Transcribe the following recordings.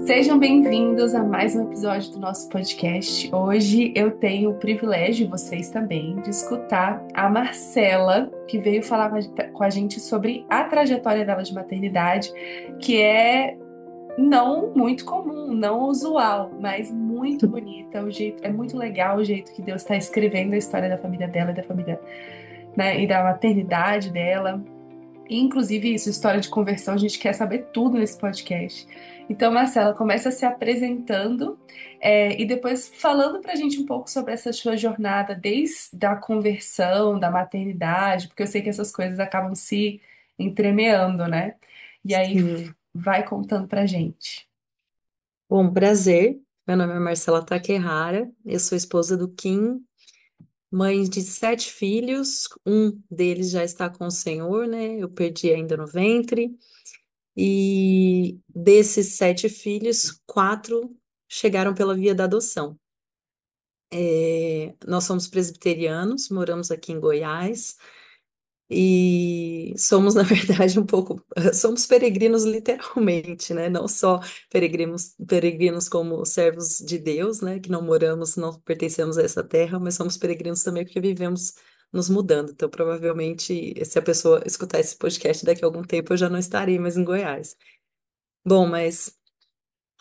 Sejam bem-vindos a mais um episódio do nosso podcast. Hoje eu tenho o privilégio, vocês também, de escutar a Marcela, que veio falar com a gente sobre a trajetória dela de maternidade, que é não muito comum, não usual, mas muito bonita. O jeito é muito legal o jeito que Deus está escrevendo a história da família dela e da família, né, e da maternidade dela. Inclusive, isso, história de conversão, a gente quer saber tudo nesse podcast. Então, Marcela, começa se apresentando, e depois falando pra gente um pouco sobre essa sua jornada, desde a conversão, da maternidade, porque eu sei que essas coisas acabam se entremeando, né? E aí, Sim. vai contando pra gente. Bom, prazer. Meu nome é Marcela Taquerrara, eu sou esposa do Kim, mãe de 7 filhos, um deles já está com o Senhor, né? Eu perdi ainda no ventre, e desses 7 filhos, 4 chegaram pela via da adoção. Nós somos presbiterianos, moramos aqui em Goiás. E somos, na verdade, um pouco, somos peregrinos literalmente, né? Não só peregrinos como servos de Deus, né? Que não moramos, não pertencemos a essa terra, mas somos peregrinos também porque vivemos nos mudando. Então, provavelmente, se a pessoa escutar esse podcast daqui a algum tempo, eu já não estarei mais em Goiás. Bom, mas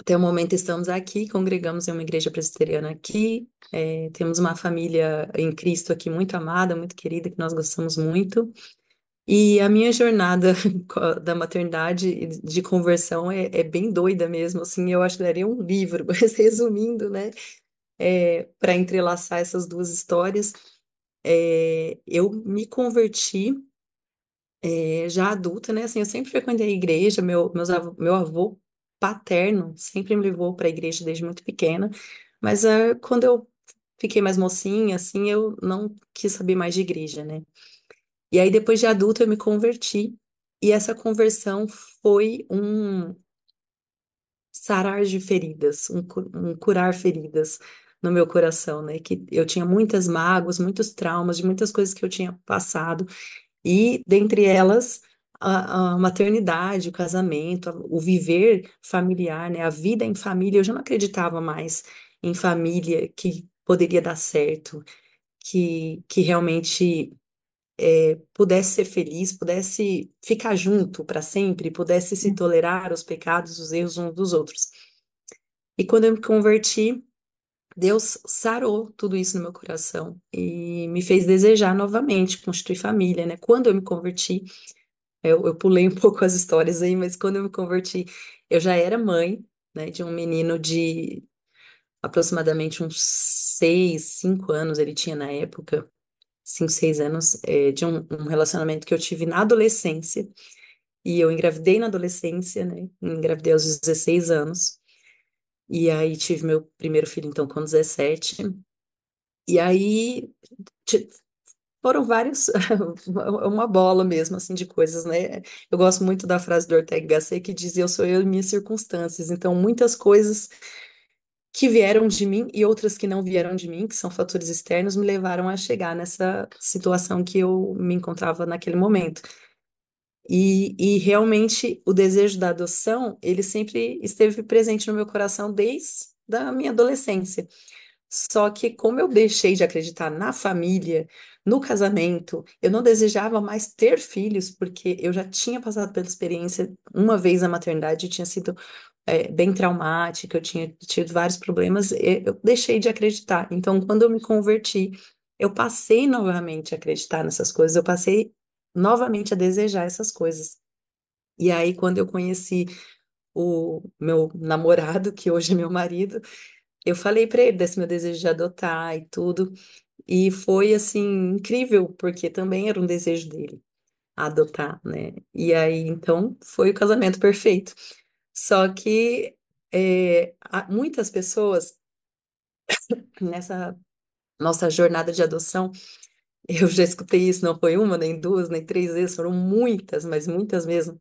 até o momento estamos aqui, congregamos em uma igreja presbiteriana aqui, temos uma família em Cristo aqui muito amada, muito querida, que nós gostamos muito. E a minha jornada da maternidade e de conversão é bem doida mesmo, assim, eu acho que daria um livro, mas resumindo, né, para entrelaçar essas duas histórias, eu me converti, já adulta, né, assim, eu sempre frequentei a igreja, meu avô paterno sempre me levou para a igreja desde muito pequena, mas quando eu fiquei mais mocinha, assim, eu não quis saber mais de igreja, né. E aí, depois de adulta, eu me converti. E essa conversão foi um sarar de feridas, um curar feridas no meu coração, né? Que eu tinha muitas mágoas, muitos traumas, de muitas coisas que eu tinha passado. E, dentre elas, a maternidade, o casamento, o viver familiar, né? A vida em família. Eu já não acreditava mais em família que poderia dar certo, que realmente pudesse ser feliz, pudesse ficar junto para sempre, pudesse se tolerar os pecados, os erros uns dos outros. E quando eu me converti, Deus sarou tudo isso no meu coração e me fez desejar novamente constituir família, né? Quando eu me converti, eu pulei um pouco as histórias aí, mas quando eu me converti, eu já era mãe, né, de um menino de aproximadamente uns 6, 5 anos, ele tinha na época. 5, 6 anos, de um relacionamento que eu tive na adolescência, e eu engravidei na adolescência, né? Engravidei aos 16 anos, e aí tive meu primeiro filho, então, com 17, e aí ti- foram vários, uma bola mesmo, assim, de coisas, né? Eu gosto muito da frase do Ortega y Gasset que diz: eu sou eu e minhas circunstâncias, então, muitas coisas que vieram de mim e outras que não vieram de mim, que são fatores externos, me levaram a chegar nessa situação que eu me encontrava naquele momento. E realmente o desejo da adoção, ele sempre esteve presente no meu coração desde a minha adolescência. Só que como eu deixei de acreditar na família, no casamento, eu não desejava mais ter filhos, porque eu já tinha passado pela experiência uma vez na maternidade, e tinha sido bem traumática, eu tinha tido vários problemas, e eu deixei de acreditar. Então, quando eu me converti, eu passei novamente a acreditar nessas coisas, eu passei novamente a desejar essas coisas. E aí, quando eu conheci o meu namorado, que hoje é meu marido, eu falei para ele desse meu desejo de adotar e tudo, e foi assim incrível, porque também era um desejo dele adotar, né? E aí, então, foi o casamento perfeito. Só que há muitas pessoas nessa nossa jornada de adoção, eu já escutei isso, não foi uma, nem duas, nem 3 vezes, foram muitas, mas muitas mesmo,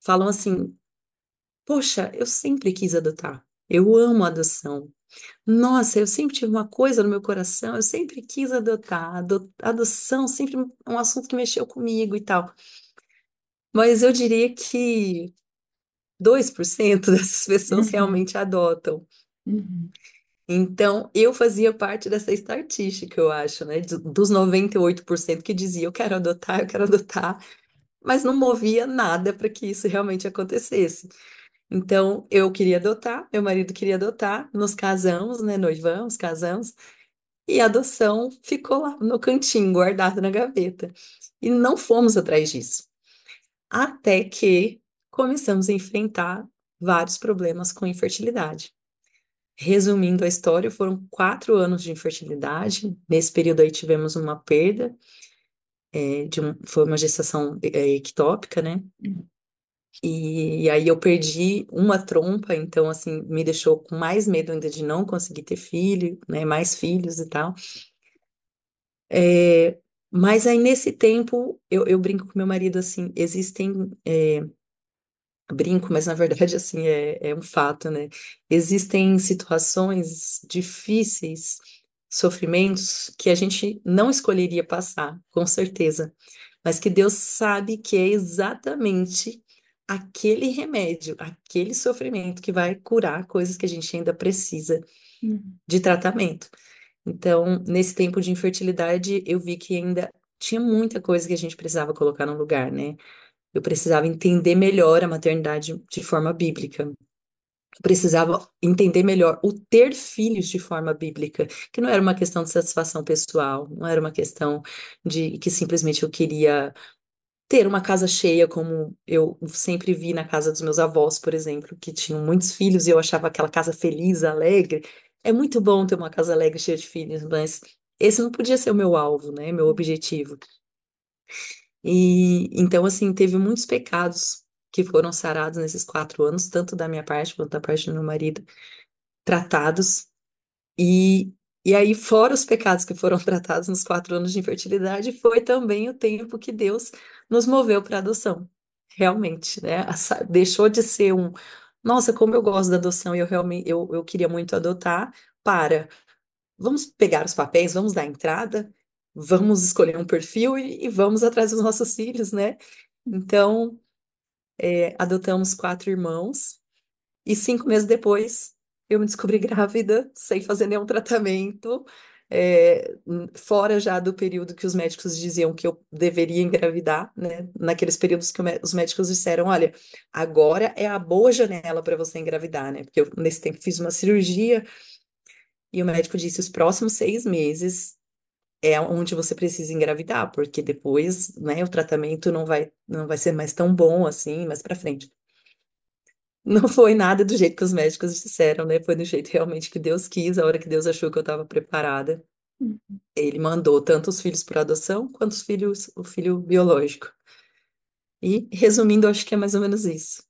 falam assim: poxa, eu sempre quis adotar, eu amo a adoção. Nossa, eu sempre tive uma coisa no meu coração, eu sempre quis adotar. Adoção sempre é um assunto que mexeu comigo e tal. Mas eu diria que 2% dessas pessoas Uhum. realmente adotam. Uhum. Então, eu fazia parte dessa estatística, eu acho, né? Dos 98% que dizia eu quero adotar, mas não movia nada para que isso realmente acontecesse. Então, eu queria adotar, meu marido queria adotar, nos casamos, né? Noivamos, casamos, e a adoção ficou lá no cantinho, guardada na gaveta. E não fomos atrás disso. Até que começamos a enfrentar vários problemas com infertilidade. Resumindo a história, foram 4 anos de infertilidade. Nesse período aí tivemos uma perda, foi uma gestação ectópica, né? E aí eu perdi uma trompa, então assim, me deixou com mais medo ainda de não conseguir ter filho, né? Mais filhos e tal. É, mas aí nesse tempo eu brinco com meu marido assim, existem brinco, mas na verdade, assim, é um fato, né? Existem situações difíceis, sofrimentos que a gente não escolheria passar, com certeza, mas que Deus sabe que é exatamente aquele remédio, aquele sofrimento que vai curar coisas que a gente ainda precisa Uhum. de tratamento. Então, nesse tempo de infertilidade, eu vi que ainda tinha muita coisa que a gente precisava colocar no lugar, né? Eu precisava entender melhor a maternidade de forma bíblica. Eu precisava entender melhor o ter filhos de forma bíblica, que não era uma questão de satisfação pessoal, não era uma questão de que simplesmente eu queria ter uma casa cheia, como eu sempre vi na casa dos meus avós, por exemplo, que tinham muitos filhos e eu achava aquela casa feliz, alegre. É muito bom ter uma casa alegre cheia de filhos, mas esse não podia ser o meu alvo, né? Meu objetivo. E então, assim, teve muitos pecados que foram sarados nesses 4 anos, tanto da minha parte quanto da parte do meu marido, tratados. E, e aí, fora os pecados que foram tratados nos 4 anos de infertilidade, foi também o tempo que Deus nos moveu para adoção. Realmente, né? Deixou de ser um, nossa, como eu gosto da adoção e eu realmente eu queria muito adotar, para vamos pegar os papéis, vamos dar entrada, vamos escolher um perfil e vamos atrás dos nossos filhos, né? Então, adotamos 4 irmãos e 5 meses depois eu me descobri grávida, sem fazer nenhum tratamento, fora já do período que os médicos diziam que eu deveria engravidar, né? Naqueles períodos que os médicos disseram, olha, agora é a boa janela para você engravidar, né? Porque eu, nesse tempo, fiz uma cirurgia e o médico disse, os próximos 6 meses é onde você precisa engravidar, porque depois, né, o tratamento não vai ser mais tão bom assim, mais para frente. Não foi nada do jeito que os médicos disseram, né? Foi do jeito realmente que Deus quis, a hora que Deus achou que eu estava preparada. Ele mandou tanto os filhos por adoção quanto os filhos, o filho biológico. E, resumindo, acho que é mais ou menos isso.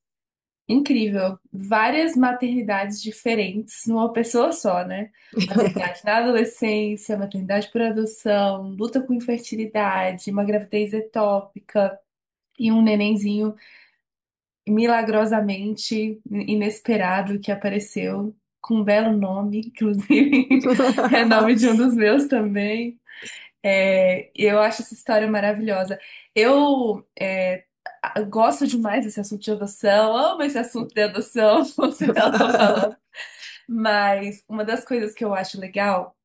Incrível. Várias maternidades diferentes numa pessoa só, né? Maternidade na adolescência, maternidade por adoção, luta com infertilidade, uma gravidez ectópica e um nenenzinho milagrosamente inesperado que apareceu com um belo nome, inclusive é nome de um dos meus também. Eu acho essa história maravilhosa. Eu gosto demais desse assunto de adoção, amo esse assunto de adoção, como você estava falando. Mas uma das coisas que eu acho legal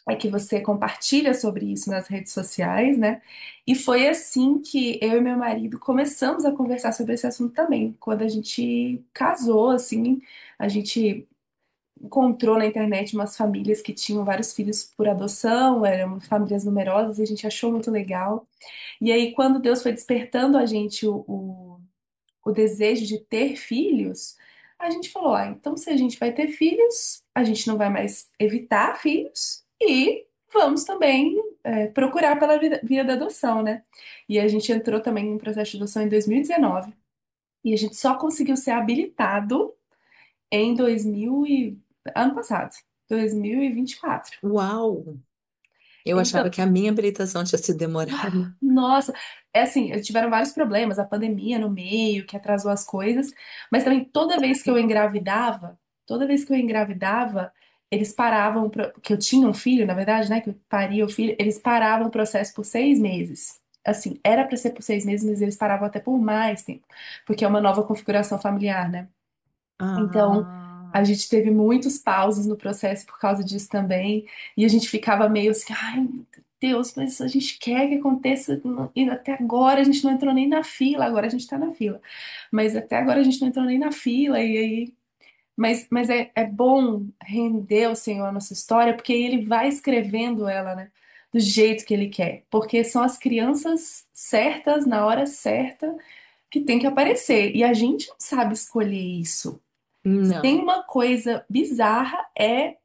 é que você compartilha sobre isso nas redes sociais, né? E foi assim que eu e meu marido começamos a conversar sobre esse assunto também. Quando a gente casou, assim, a gente encontrou na internet umas famílias que tinham vários filhos por adoção, eram famílias numerosas, e a gente achou muito legal. E aí, quando Deus foi despertando a gente o desejo de ter filhos, a gente falou: ah, então se a gente vai ter filhos, a gente não vai mais evitar filhos e vamos também procurar pela via da adoção, né? E a gente entrou também em processo de adoção em 2019 e a gente só conseguiu ser habilitado em 2000 e... ano passado, 2024. Uau! Eu achava Então, que a minha habilitação tinha sido demorada. nossa, é assim, tiveram vários problemas, a pandemia no meio, que atrasou as coisas, mas também toda vez que eu engravidava, eles paravam, que eu tinha um filho, na verdade, né, que eu paria o filho, eles paravam o processo por 6 meses. Assim, era para ser por 6 meses, mas eles paravam até por mais tempo, porque é uma nova configuração familiar, né? Então, Ah, a gente teve muitos pauses no processo por causa disso também, e a gente ficava meio assim, ai, meu Deus, mas a gente quer que aconteça, e até agora a gente não entrou nem na fila, agora a gente tá na fila, mas até agora a gente não entrou nem na fila, e aí. Mas é bom render o Senhor a nossa história, porque ele vai escrevendo ela, né, do jeito que ele quer, porque são as crianças certas, na hora certa, que tem que aparecer, e a gente não sabe escolher isso. Se tem não. uma coisa bizarra é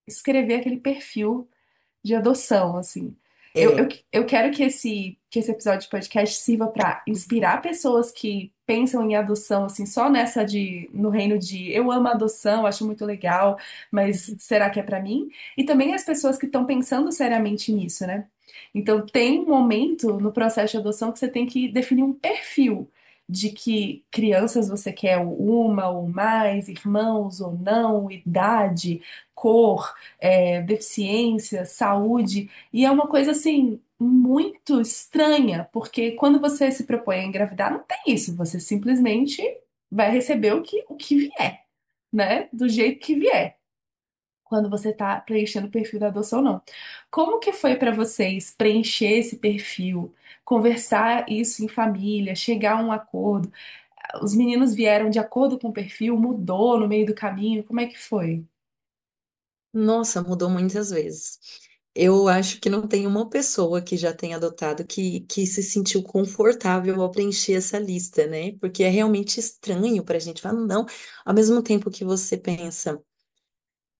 escrever aquele perfil de adoção, assim. Eu, É. eu quero que esse episódio de podcast sirva para inspirar pessoas que pensam em adoção, assim, só nessa de, no reino de eu amo a adoção, acho muito legal, mas será que é para mim? E também as pessoas que estão pensando seriamente nisso, né? Então, tem um momento no processo de adoção que você tem que definir um perfil de que crianças você quer uma ou mais, irmãos ou não, idade, cor, deficiência, saúde. E é uma coisa assim muito estranha, porque quando você se propõe a engravidar, não tem isso. Você simplesmente vai receber o que vier, né? Do jeito que vier. Quando você está preenchendo o perfil da adoção, não. Como que foi para vocês preencher esse perfil, conversar isso em família, chegar a um acordo? Os meninos vieram de acordo com o perfil, mudou no meio do caminho? Como é que foi? Nossa, mudou muitas vezes. Eu acho que não tem uma pessoa que já tenha adotado que se sentiu confortável ao preencher essa lista, né? Porque é realmente estranho para a gente falar, não, ao mesmo tempo que você pensa,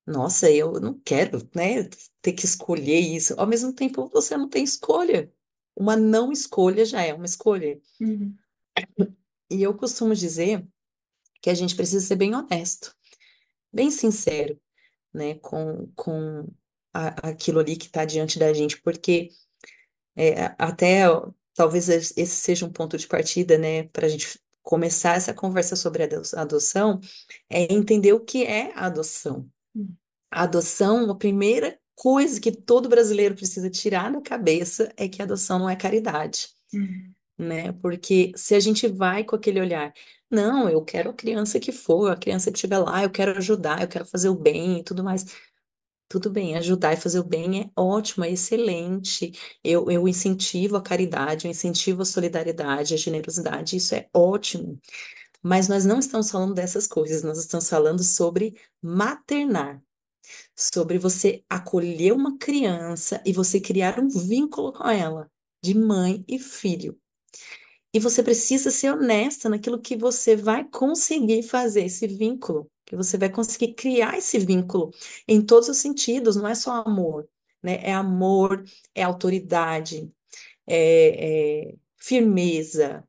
nossa, eu não quero, né, ter que escolher isso, ao mesmo tempo você não tem escolha. Uma não escolha já é uma escolha. Uhum, E eu costumo dizer que a gente precisa ser bem honesto, bem sincero, né, com aquilo ali que está diante da gente, porque até talvez esse seja um ponto de partida, né, para a gente começar essa conversa sobre a adoção, é entender o que é a adoção. uhum, A adoção, a primeira coisa que todo brasileiro precisa tirar da cabeça é que a adoção não é caridade, uhum, né? Porque se a gente vai com aquele olhar, não, eu quero a criança que for, a criança que estiver lá, eu quero ajudar, eu quero fazer o bem e tudo mais. Tudo bem, ajudar e fazer o bem é ótimo, é excelente. Eu incentivo a caridade, eu incentivo a solidariedade, a generosidade, isso é ótimo. Mas nós não estamos falando dessas coisas, nós estamos falando sobre maternar, sobre você acolher uma criança e você criar um vínculo com ela, de mãe e filho. E você precisa ser honesta naquilo que você vai conseguir fazer esse vínculo, que você vai conseguir criar esse vínculo em todos os sentidos, não é só amor, né? É amor, é autoridade, é firmeza,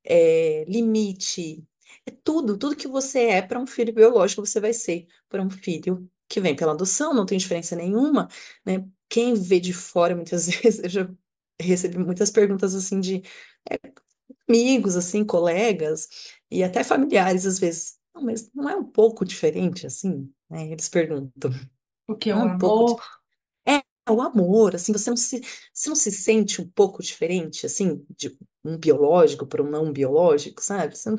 é limite, é tudo, tudo que você é para um filho biológico, você vai ser para um filho que vem pela adoção, não tem diferença nenhuma, né? Quem vê de fora, muitas vezes, eu já recebi muitas perguntas assim de amigos, assim, colegas e até familiares, às vezes. Não, mas não é um pouco diferente, assim, né? Eles perguntam. o que? Não é O um pouco... amor? É, o amor, assim, você não se sente um pouco diferente, assim, de um biológico para um não biológico, sabe? Você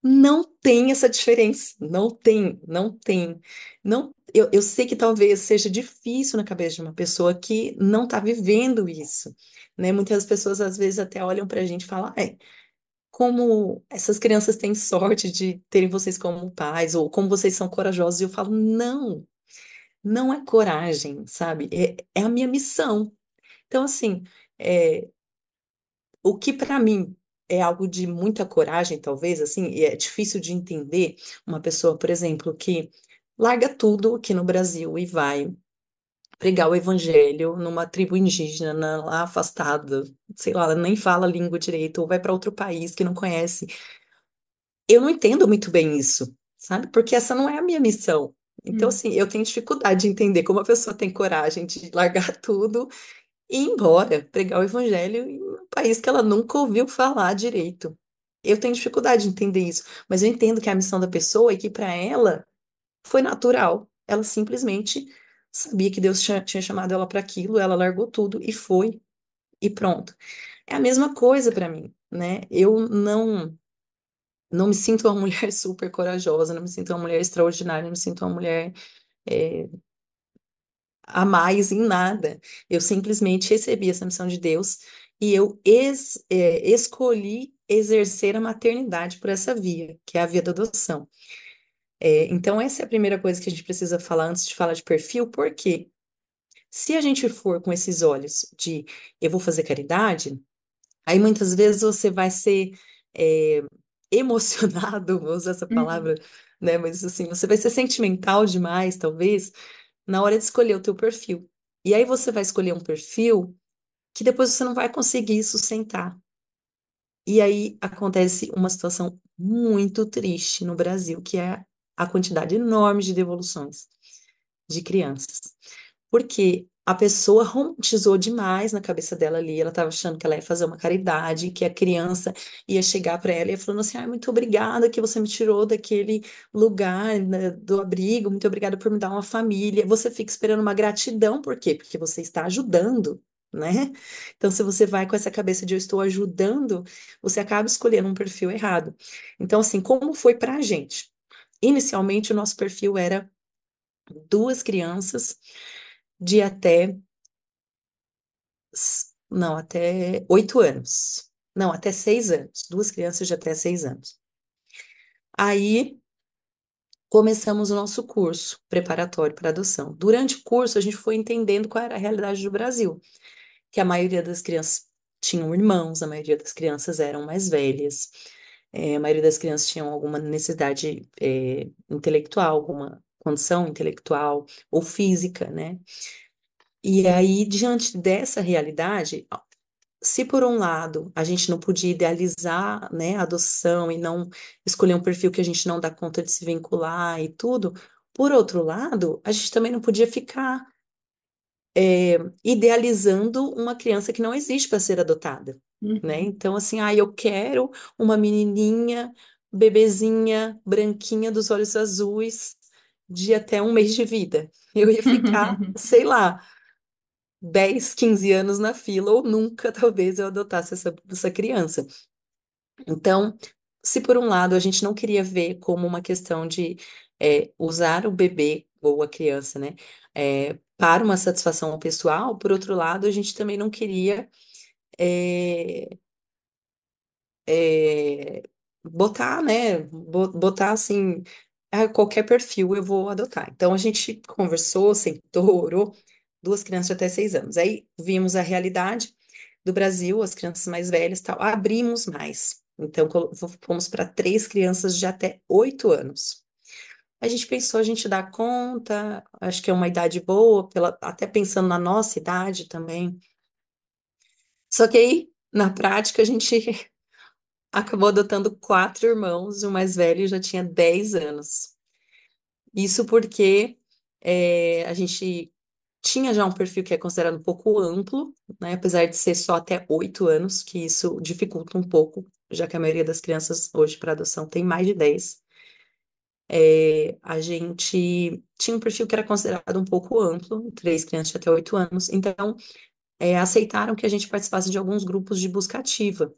não tem essa diferença, não tem, não tem. Não, eu sei que talvez seja difícil na cabeça de uma pessoa que não está vivendo isso, né? Muitas pessoas, às vezes, até olham para a gente e falam, como essas crianças têm sorte de terem vocês como pais, ou como vocês são corajosos. E eu falo, não, não é coragem, sabe? É a minha missão. Então, assim, é, o que para mim é algo de muita coragem, talvez, assim, e é difícil de entender uma pessoa, por exemplo, que larga tudo aqui no Brasil e vai pregar o evangelho numa tribo indígena lá afastada, sei lá, ela nem fala a língua direito, ou vai para outro país que não conhece. Eu não entendo muito bem isso, sabe? Porque essa não é a minha missão. Então, Hum. assim, eu tenho dificuldade de entender como a pessoa tem coragem de largar tudo e ir embora, pregar o evangelho em um país que ela nunca ouviu falar direito. Eu tenho dificuldade de entender isso, mas eu entendo que é a missão da pessoa e que para ela foi natural. Ela simplesmente sabia que Deus tinha chamado ela para aquilo, ela largou tudo e foi, e pronto. É a mesma coisa para mim, né? Eu não. não me sinto uma mulher super corajosa, não me sinto uma mulher extraordinária, não me sinto uma mulher é, a mais em nada. Eu simplesmente recebi essa missão de Deus e eu escolhi exercer a maternidade por essa via, que é a via da adoção. Então, essa é a primeira coisa que a gente precisa falar antes de falar de perfil, porque se a gente for com esses olhos de eu vou fazer caridade, aí muitas vezes você vai ser é, emocionado, vou usar essa Uhum, palavra, né? Mas assim, você vai ser sentimental demais, talvez, na hora de escolher o teu perfil. E aí você vai escolher um perfil que depois você não vai conseguir sustentar. E aí acontece uma situação muito triste no Brasil, que é a quantidade enorme de devoluções de crianças. Porque a pessoa romantizou demais na cabeça dela ali, ela estava achando que ela ia fazer uma caridade, que a criança ia chegar para ela e ia falando assim: ai, muito obrigada que você me tirou daquele lugar, né, do abrigo, muito obrigada por me dar uma família. Você fica esperando uma gratidão, por quê? Porque você está ajudando. Né? Então, se você vai com essa cabeça de eu estou ajudando, você acaba escolhendo um perfil errado. Então, assim, como foi para a gente? Inicialmente, o nosso perfil era duas crianças de não, até 8 anos. Não, até 6 anos. Duas crianças de até 6 anos. Aí começamos o nosso curso preparatório para adoção. Durante o curso, a gente foi entendendo qual era a realidade do Brasil, que a maioria das crianças tinham irmãos, a maioria das crianças eram mais velhas, a maioria das crianças tinham alguma necessidade, intelectual, alguma condição intelectual ou física, né? E aí, diante dessa realidade, se por um lado a gente não podia idealizar, né, a adoção e não escolher um perfil que a gente não dá conta de se vincular e tudo, por outro lado, a gente também não podia ficar idealizando uma criança que não existe para ser adotada, né? uhum. Então, assim, eu quero uma menininha, bebezinha, branquinha, dos olhos azuis, de até 1 mês de vida. Eu ia ficar, sei lá, 10, 15 anos na fila, ou nunca, talvez, eu adotasse essa criança. Então, se por um lado a gente não queria ver como uma questão de usar o bebê ou a criança, né, para uma satisfação pessoal, por outro lado, a gente também não queria é, é, botar, né, botar assim, qualquer perfil eu vou adotar. Então, a gente conversou, sentou, orou, duas crianças de até 6 anos. Aí vimos a realidade do Brasil, as crianças mais velhas, tal, abrimos mais. Então, fomos para três crianças de até 8 anos. A gente pensou, a gente dá conta, acho que é uma idade boa, até pensando na nossa idade também. Só que aí, na prática, a gente acabou adotando quatro irmãos, e o mais velho já tinha 10 anos. Isso porque a gente tinha já um perfil que é considerado um pouco amplo, né? Apesar de ser só até 8 anos, que isso dificulta um pouco, já que a maioria das crianças hoje para adoção tem mais de 10. A gente tinha um perfil que era considerado um pouco amplo, três crianças de até 8 anos, então aceitaram que a gente participasse de alguns grupos de busca ativa.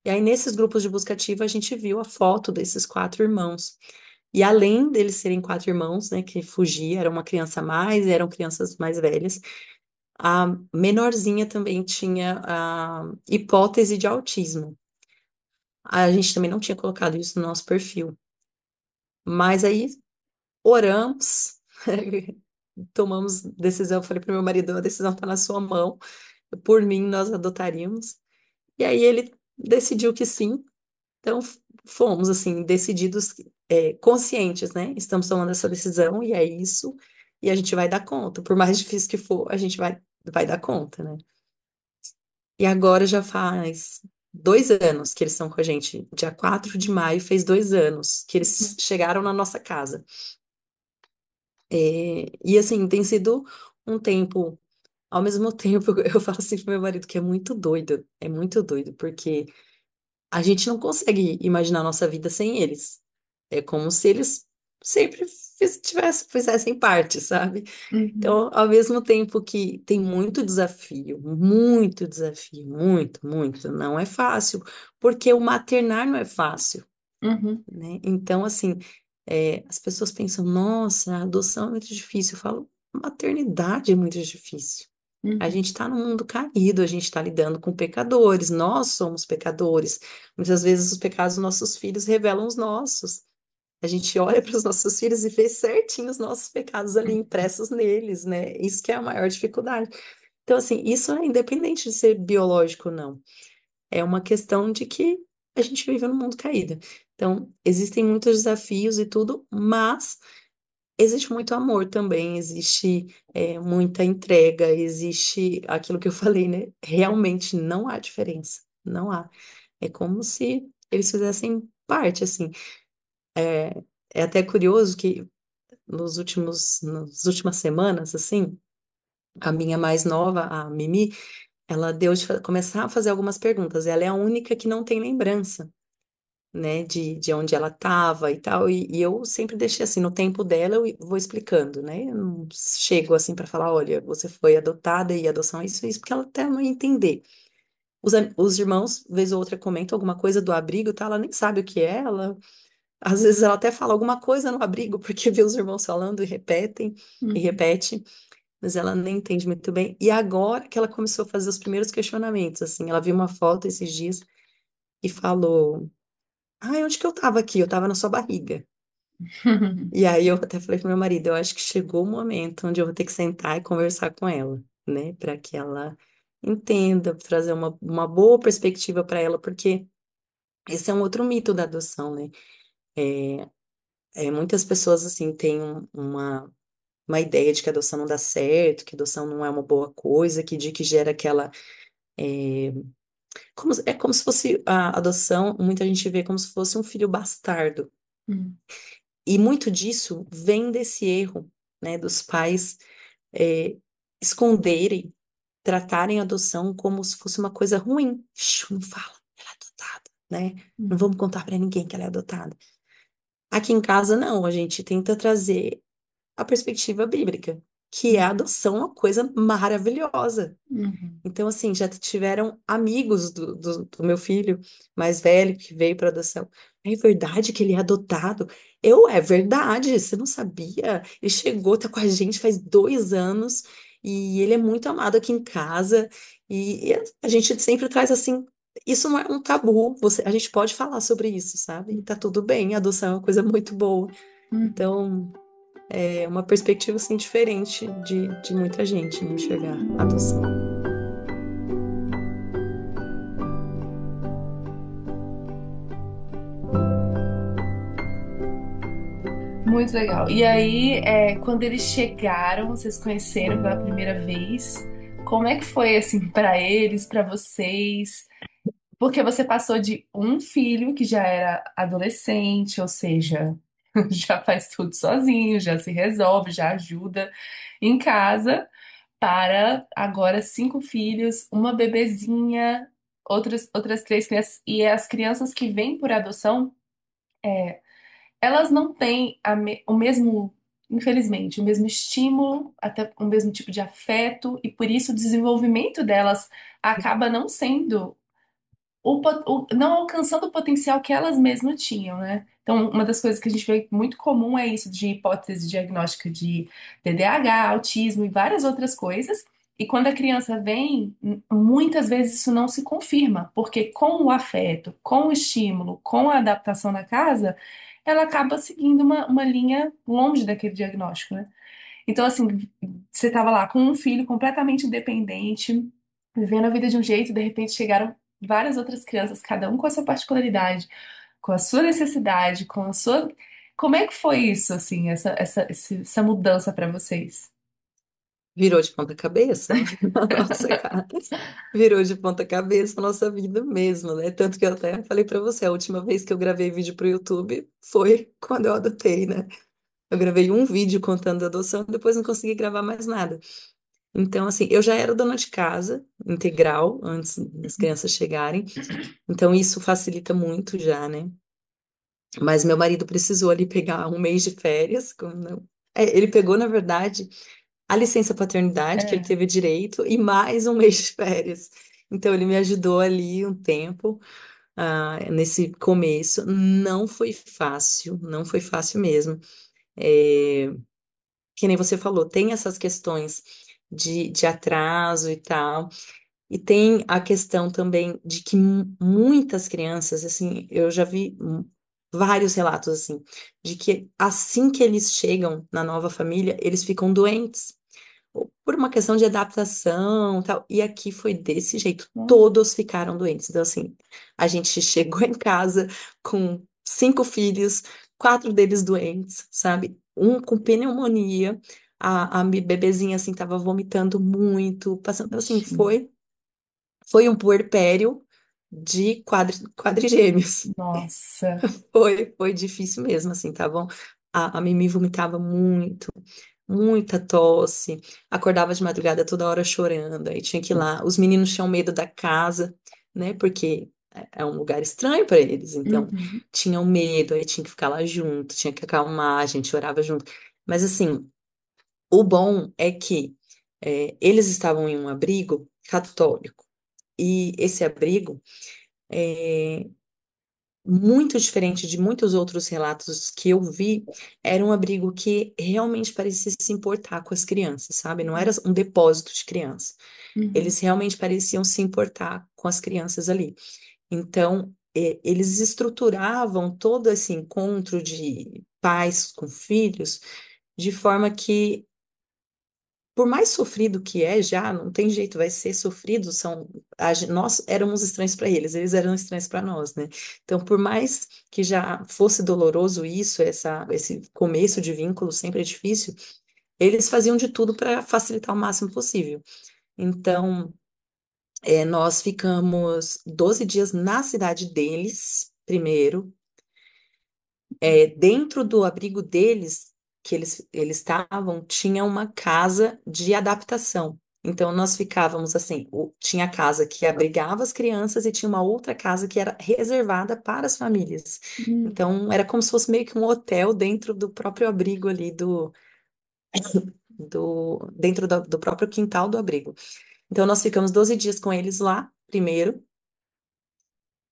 E aí, nesses grupos de busca ativa, a gente viu a foto desses quatro irmãos. E além deles serem quatro irmãos, né, que fugia, era uma criança a mais, eram crianças mais velhas, a menorzinha também tinha a hipótese de autismo. A gente também não tinha colocado isso no nosso perfil. Mas aí oramos, tomamos decisão. Falei para meu marido: a decisão está na sua mão. Por mim, nós adotaríamos. E aí ele decidiu que sim. Então fomos assim, decididos, conscientes, né? Estamos tomando essa decisão e é isso. E a gente vai dar conta. Por mais difícil que for, a gente vai dar conta, né? E agora já faz 2 anos que eles estão com a gente. Dia 4 de maio fez 2 anos que eles chegaram na nossa casa. E assim, tem sido um tempo. Ao mesmo tempo, eu falo assim pro meu marido que é muito doido, porque a gente não consegue imaginar a nossa vida sem eles. É como se eles sempre fizessem parte, sabe? Uhum, Então, ao mesmo tempo que tem muito desafio, muito, muito, não é fácil, porque o maternar não é fácil. Uhum, né? Então, assim, as pessoas pensam, nossa, a adoção é muito difícil. Eu falo, maternidade é muito difícil. A uhum, gente está no mundo caído, a gente está lidando com pecadores, nós somos pecadores. Muitas vezes os pecados dos nossos filhos revelam os nossos. A gente olha para os nossos filhos e vê certinho os nossos pecados ali uhum, impressos neles, né? Isso que é a maior dificuldade. Então, assim, isso é independente de ser biológico ou não. É uma questão de que a gente vive num mundo caído. Então, existem muitos desafios e tudo, mas existe muito amor também, existe muita entrega, existe aquilo que eu falei, né? Realmente não há diferença, não há. É como se eles fizessem parte, assim. É, é até curioso que nas últimas semanas, assim, a minha mais nova, a Mimi, ela deu de começar a fazer algumas perguntas. Ela é a única que não tem lembrança, né, de onde ela estava e tal. E eu sempre deixei assim, no tempo dela, eu vou explicando, né? Eu não chego assim para falar, olha, você foi adotada e adoção é isso, porque ela até não ia entender. Os irmãos, vez ou outra, comentam alguma coisa do abrigo, tá? Ela nem sabe o que é, às vezes ela até fala alguma coisa no abrigo, porque vê os irmãos falando e repetem, e uhum, repete, mas ela nem entende muito bem. E agora que ela começou a fazer os primeiros questionamentos, assim, ela viu uma foto esses dias e falou: Ah, onde que eu tava aqui? Eu tava na sua barriga. E aí eu até falei pro meu marido: Eu acho que chegou o momento onde eu vou ter que sentar e conversar com ela, né, para que ela entenda, trazer uma boa perspectiva para ela, porque esse é um outro mito da adoção, né? Muitas pessoas, assim, têm uma ideia de que a adoção não dá certo, que a adoção não é uma boa coisa, de que gera aquela. É é como se fosse a adoção, muita gente vê como se fosse um filho bastardo. uhum, E muito disso vem desse erro, né, dos pais é, esconderem, tratarem a adoção como se fosse uma coisa ruim. Shoo, não fala, ela é adotada, né? Não uhum, vamos contar para ninguém que ela é adotada. Aqui em casa, não, a gente tenta trazer a perspectiva bíblica, que é a uhum, adoção uma coisa maravilhosa. uhum, Então, assim, já tiveram amigos do meu filho mais velho que veio para adoção. É verdade que ele é adotado? É verdade, você não sabia? Ele chegou, tá com a gente faz 2 anos e ele é muito amado aqui em casa. E a gente sempre traz assim. Isso não é um tabu, a gente pode falar sobre isso, sabe? E tá tudo bem, a adoção é uma coisa muito boa. uhum. Então, é uma perspectiva assim diferente de muita gente, né, enxergar a adoção. Muito legal. E aí, quando eles chegaram, vocês conheceram pela primeira vez, como é que foi assim para eles, para vocês? Porque você passou de um filho que já era adolescente, ou seja, já faz tudo sozinho, já se resolve, já ajuda em casa, para agora 5 filhos, uma bebezinha, outras 3 crianças. E as crianças que vêm por adoção, elas não têm o mesmo, infelizmente, o mesmo estímulo, até o mesmo tipo de afeto, e por isso o desenvolvimento delas acaba não sendo não alcançando o potencial que elas mesmas tinham, né? Então, uma das coisas que a gente vê muito comum é isso de hipótese diagnóstica de TDAH, autismo e várias outras coisas. E quando a criança vem, muitas vezes isso não se confirma, porque com o afeto, com o estímulo, com a adaptação na casa, ela acaba seguindo uma linha longe daquele diagnóstico, né? Então, assim, você estava lá com um filho completamente independente, vivendo a vida de um jeito, de repente chegaram várias outras crianças, cada um com a sua particularidade, com a sua necessidade, com a sua. Como é que foi isso, assim, essa mudança para vocês? Virou de ponta cabeça a nossa cara. Virou de ponta cabeça a nossa vida mesmo, né? Tanto que eu até falei pra você, a última vez que eu gravei vídeo pro YouTube foi quando eu adotei, né? Eu gravei um vídeo contando a adoção, depois não consegui gravar mais nada. Então, assim, eu já era dona de casa integral antes das crianças chegarem, então isso facilita muito já, né? Mas meu marido precisou ali pegar um mês de férias, ele pegou, na verdade, a licença paternidade que ele É. teve direito e mais um mês de férias. Então ele me ajudou ali um tempo, nesse começo. Não foi fácil, não foi fácil mesmo. É, que nem você falou, tem essas questões de atraso e tal. E tem a questão também de que muitas crianças, assim, eu já vi vários relatos, assim, de que assim que eles chegam na nova família, eles ficam doentes, ou por uma questão de adaptação, tal. E aqui foi desse jeito, Olha. todos ficaram doentes. Então, assim, a gente chegou em casa com 5 filhos, 4 deles doentes, sabe? Um com pneumonia. A bebezinha, assim, tava vomitando muito, passando, assim, Ixi. foi um puerpério de quadrigêmeos. Nossa. Foi difícil mesmo, assim, tá bom? A Mimi vomitava muito, muita tosse, acordava de madrugada toda hora chorando, aí tinha que ir lá. Os meninos tinham medo da casa, né? Porque é um lugar estranho para eles, então Uhum. tinham medo, aí tinha que ficar lá junto, tinha que acalmar, a gente orava junto. Mas assim, o bom é que eles estavam em um abrigo católico. E esse abrigo é muito diferente de muitos outros relatos que eu vi, era um abrigo que realmente parecia se importar com as crianças, sabe? Não era um depósito de crianças. Uhum. Eles realmente pareciam se importar com as crianças ali. Então, eles estruturavam todo esse encontro de pais com filhos de forma que por mais sofrido que é já, não tem jeito, vai ser sofrido, nós éramos estranhos para eles, eles eram estranhos para nós, né? Então, por mais que já fosse doloroso isso, esse começo de vínculo sempre é difícil, eles faziam de tudo para facilitar o máximo possível. Então, nós ficamos 12 dias na cidade deles, primeiro, dentro do abrigo deles, que eles estavam, tinha uma casa de adaptação. Então, nós ficávamos assim: tinha a casa que abrigava as crianças e tinha uma outra casa que era reservada para as famílias. Uhum. Então, era como se fosse meio que um hotel dentro do próprio abrigo ali, dentro do próprio quintal do abrigo. Então, nós ficamos 12 dias com eles lá, primeiro.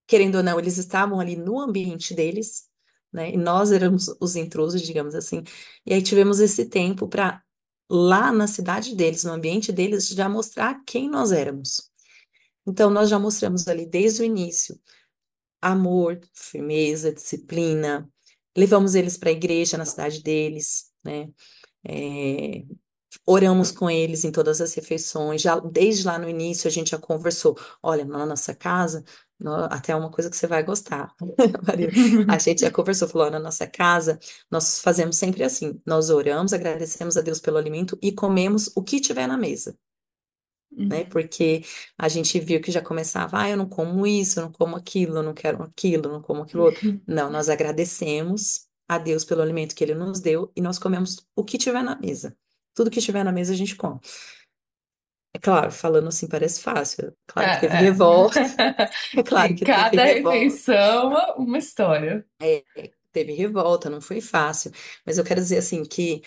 Querendo ou não, eles estavam ali no ambiente deles, né? E nós éramos os intrusos, digamos assim. E aí tivemos esse tempo para, lá na cidade deles, no ambiente deles, já mostrar quem nós éramos. Então, nós já mostramos ali desde o início amor, firmeza, disciplina. Levamos eles para a igreja na cidade deles, né? É, oramos com eles em todas as refeições, já desde lá no início a gente já conversou. Olha, na nossa casa, até uma coisa que você vai gostar, Maria. A gente já conversou, falou, na nossa casa, nós fazemos sempre assim: nós oramos, agradecemos a Deus pelo alimento e comemos o que tiver na mesa. Né? Uhum. Porque a gente viu que já começava, eu não como isso, eu não como aquilo, eu não quero aquilo, eu não como aquilo outro. Não, nós agradecemos a Deus pelo alimento que Ele nos deu e nós comemos o que tiver na mesa. Tudo que estiver na mesa a gente come. É claro, falando assim parece fácil. É claro que teve É, é. revolta, é claro Sim, que teve cada revolta. refeição uma história. Teve revolta, não foi fácil. Mas eu quero dizer assim que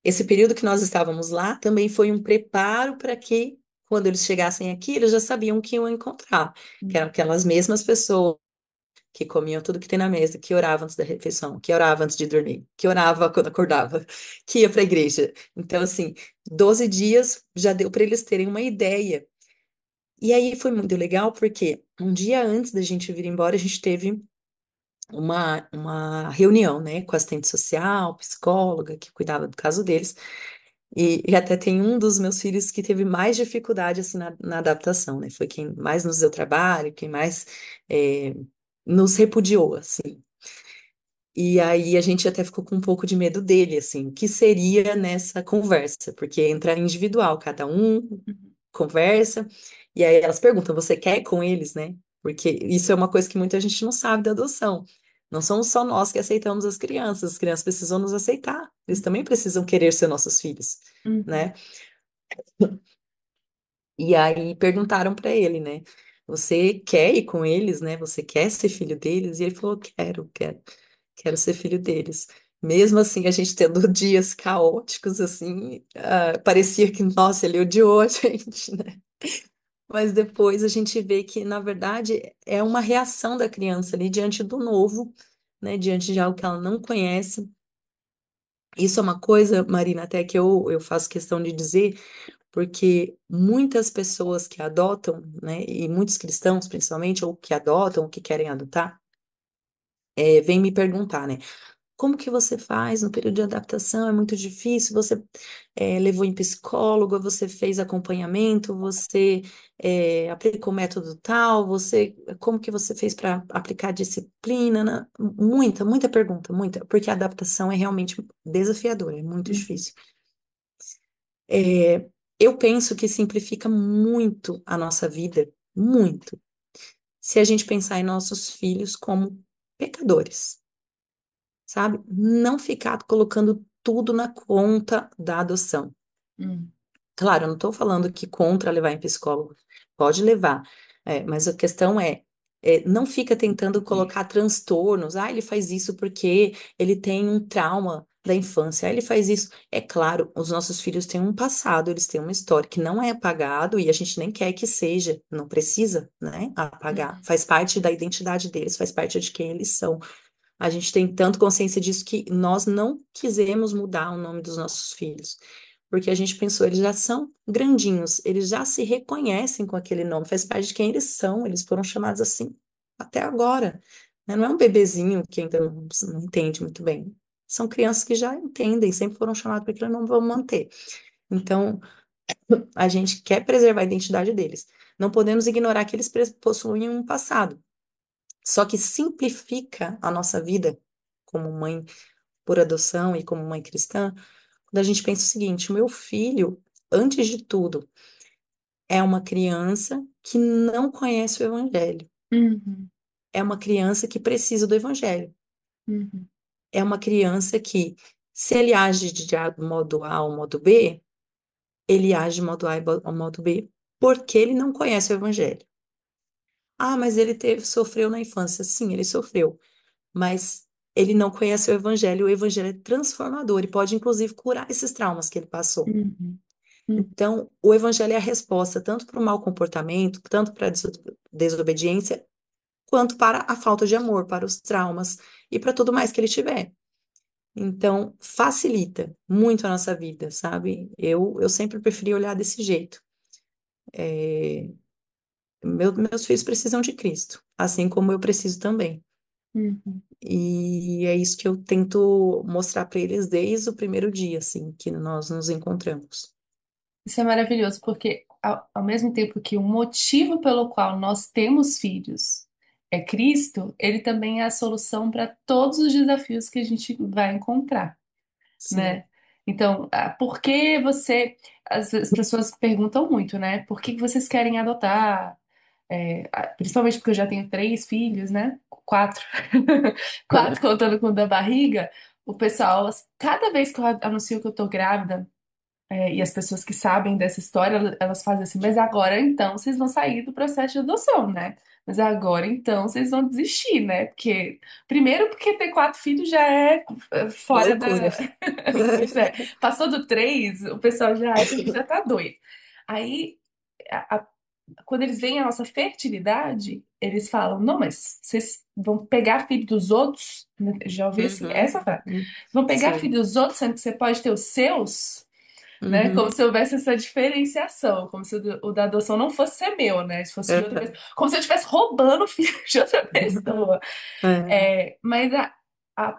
esse período que nós estávamos lá também foi um preparo para que, quando eles chegassem aqui, eles já sabiam o que iam encontrar, que eram aquelas mesmas pessoas que comiam tudo que tem na mesa, que orava antes da refeição, que orava antes de dormir, que orava quando acordava, que ia para a igreja. Então, assim, 12 dias já deu para eles terem uma ideia. E aí foi muito legal, porque um dia antes da gente vir embora, a gente teve uma reunião, né, com a assistente social, psicóloga, que cuidava do caso deles. E até tem um dos meus filhos que teve mais dificuldade assim na adaptação, né? Foi quem mais nos deu trabalho, quem mais eh, nos repudiou, assim. E aí a gente até ficou com um pouco de medo dele, assim, o que seria nessa conversa, porque entra individual, cada um conversa, e aí elas perguntam, você quer ir com eles, né? Porque isso é uma coisa que muita gente não sabe da adoção. Não somos só nós que aceitamos as crianças precisam nos aceitar, eles também precisam querer ser nossos filhos, Uhum. né? E aí perguntaram para ele, né? Você quer ir com eles, né? Você quer ser filho deles? E ele falou: quero ser filho deles. Mesmo assim, a gente tendo dias caóticos, assim, parecia que, nossa, ele odiou a gente, né? Mas depois a gente vê que, na verdade, é uma reação da criança ali diante do novo, né? Diante de algo que ela não conhece. Isso é uma coisa, Marina, até que eu faço questão de dizer, porque muitas pessoas que adotam, né, e muitos cristãos principalmente, ou que adotam, ou que querem adotar, vêm me perguntar, né? Como que você faz no período de adaptação? É muito difícil. Você levou em psicólogo, você fez acompanhamento, você aplicou método tal, como que você fez para aplicar disciplina? Muita pergunta, muita, porque a adaptação é realmente desafiadora, é muito Uhum, difícil. É, eu penso que simplifica muito a nossa vida, muito, se a gente pensar em nossos filhos como pecadores, sabe? Não ficar colocando tudo na conta da adoção. uhum, Claro, eu não estou falando que contra levar em psicólogo, pode levar, mas a questão não fica tentando colocar transtornos. Ah, ele faz isso porque ele tem um trauma da infância. Ah, ele faz isso. É claro, os nossos filhos têm um passado, eles têm uma história que não é apagado e a gente nem quer que seja, não precisa, né, apagar. uhum, Faz parte da identidade deles, faz parte de quem eles são. A gente tem tanto consciência disso que nós não quisemos mudar o nome dos nossos filhos, porque a gente pensou, eles já são grandinhos, eles já se reconhecem com aquele nome, faz parte de quem eles são, eles foram chamados assim até agora, né? Não é um bebezinho que ainda não entende muito bem. São crianças que já entendem, sempre foram chamados para aquilo, não vão manter. Então, a gente quer preservar a identidade deles. Não podemos ignorar que eles possuem um passado. Só que simplifica a nossa vida como mãe por adoção e como mãe cristã, quando a gente pensa o seguinte: o meu filho, antes de tudo, é uma criança que não conhece o evangelho. uhum, É uma criança que precisa do evangelho. uhum, É uma criança que, se ele age de modo A ou modo B, ele age de modo A ou modo B porque ele não conhece o evangelho. Ah, mas ele sofreu na infância. Sim, ele sofreu. Mas ele não conhece o evangelho é transformador e pode inclusive curar esses traumas que ele passou. uhum, uhum, Então, o evangelho é a resposta tanto para o mau comportamento, tanto para a desobediência, quanto para a falta de amor, para os traumas e para tudo mais que ele tiver. Então, facilita muito a nossa vida, sabe? Eu sempre preferi olhar desse jeito. É, meus filhos precisam de Cristo, assim como eu preciso também. uhum. E é isso que eu tento mostrar para eles desde o primeiro dia, assim, que nós nos encontramos. Isso é maravilhoso, porque ao mesmo tempo que o motivo pelo qual nós temos filhos é Cristo, ele também é a solução para todos os desafios que a gente vai encontrar, Sim. né? Então, por que você. As pessoas perguntam muito, né? Por que vocês querem adotar? Principalmente porque eu já tenho três filhos, né? Quatro. Quatro contando com o da barriga. O pessoal, cada vez que eu anuncio que eu tô grávida, e as pessoas que sabem dessa história, elas fazem assim, mas agora então vocês vão sair do processo de adoção, né? Mas agora então vocês vão desistir, né? Porque, primeiro, porque ter quatro filhos já é fora Loucura. da. Pois é, passou do três, o pessoal já acha que já tá doido. Aí, a- a- quando eles veem a nossa fertilidade, eles falam: não, mas vocês vão pegar filho dos outros? Já ouvi assim, essa Uhum. frase. Vão pegar filho Sim. dos outros, sendo que você pode ter os seus? Né? Como Uhum. se houvesse essa diferenciação, como se o da adoção não fosse ser meu, né? Se fosse de outra pessoa, Uhum. como se eu estivesse roubando o filho de outra pessoa. É. Mas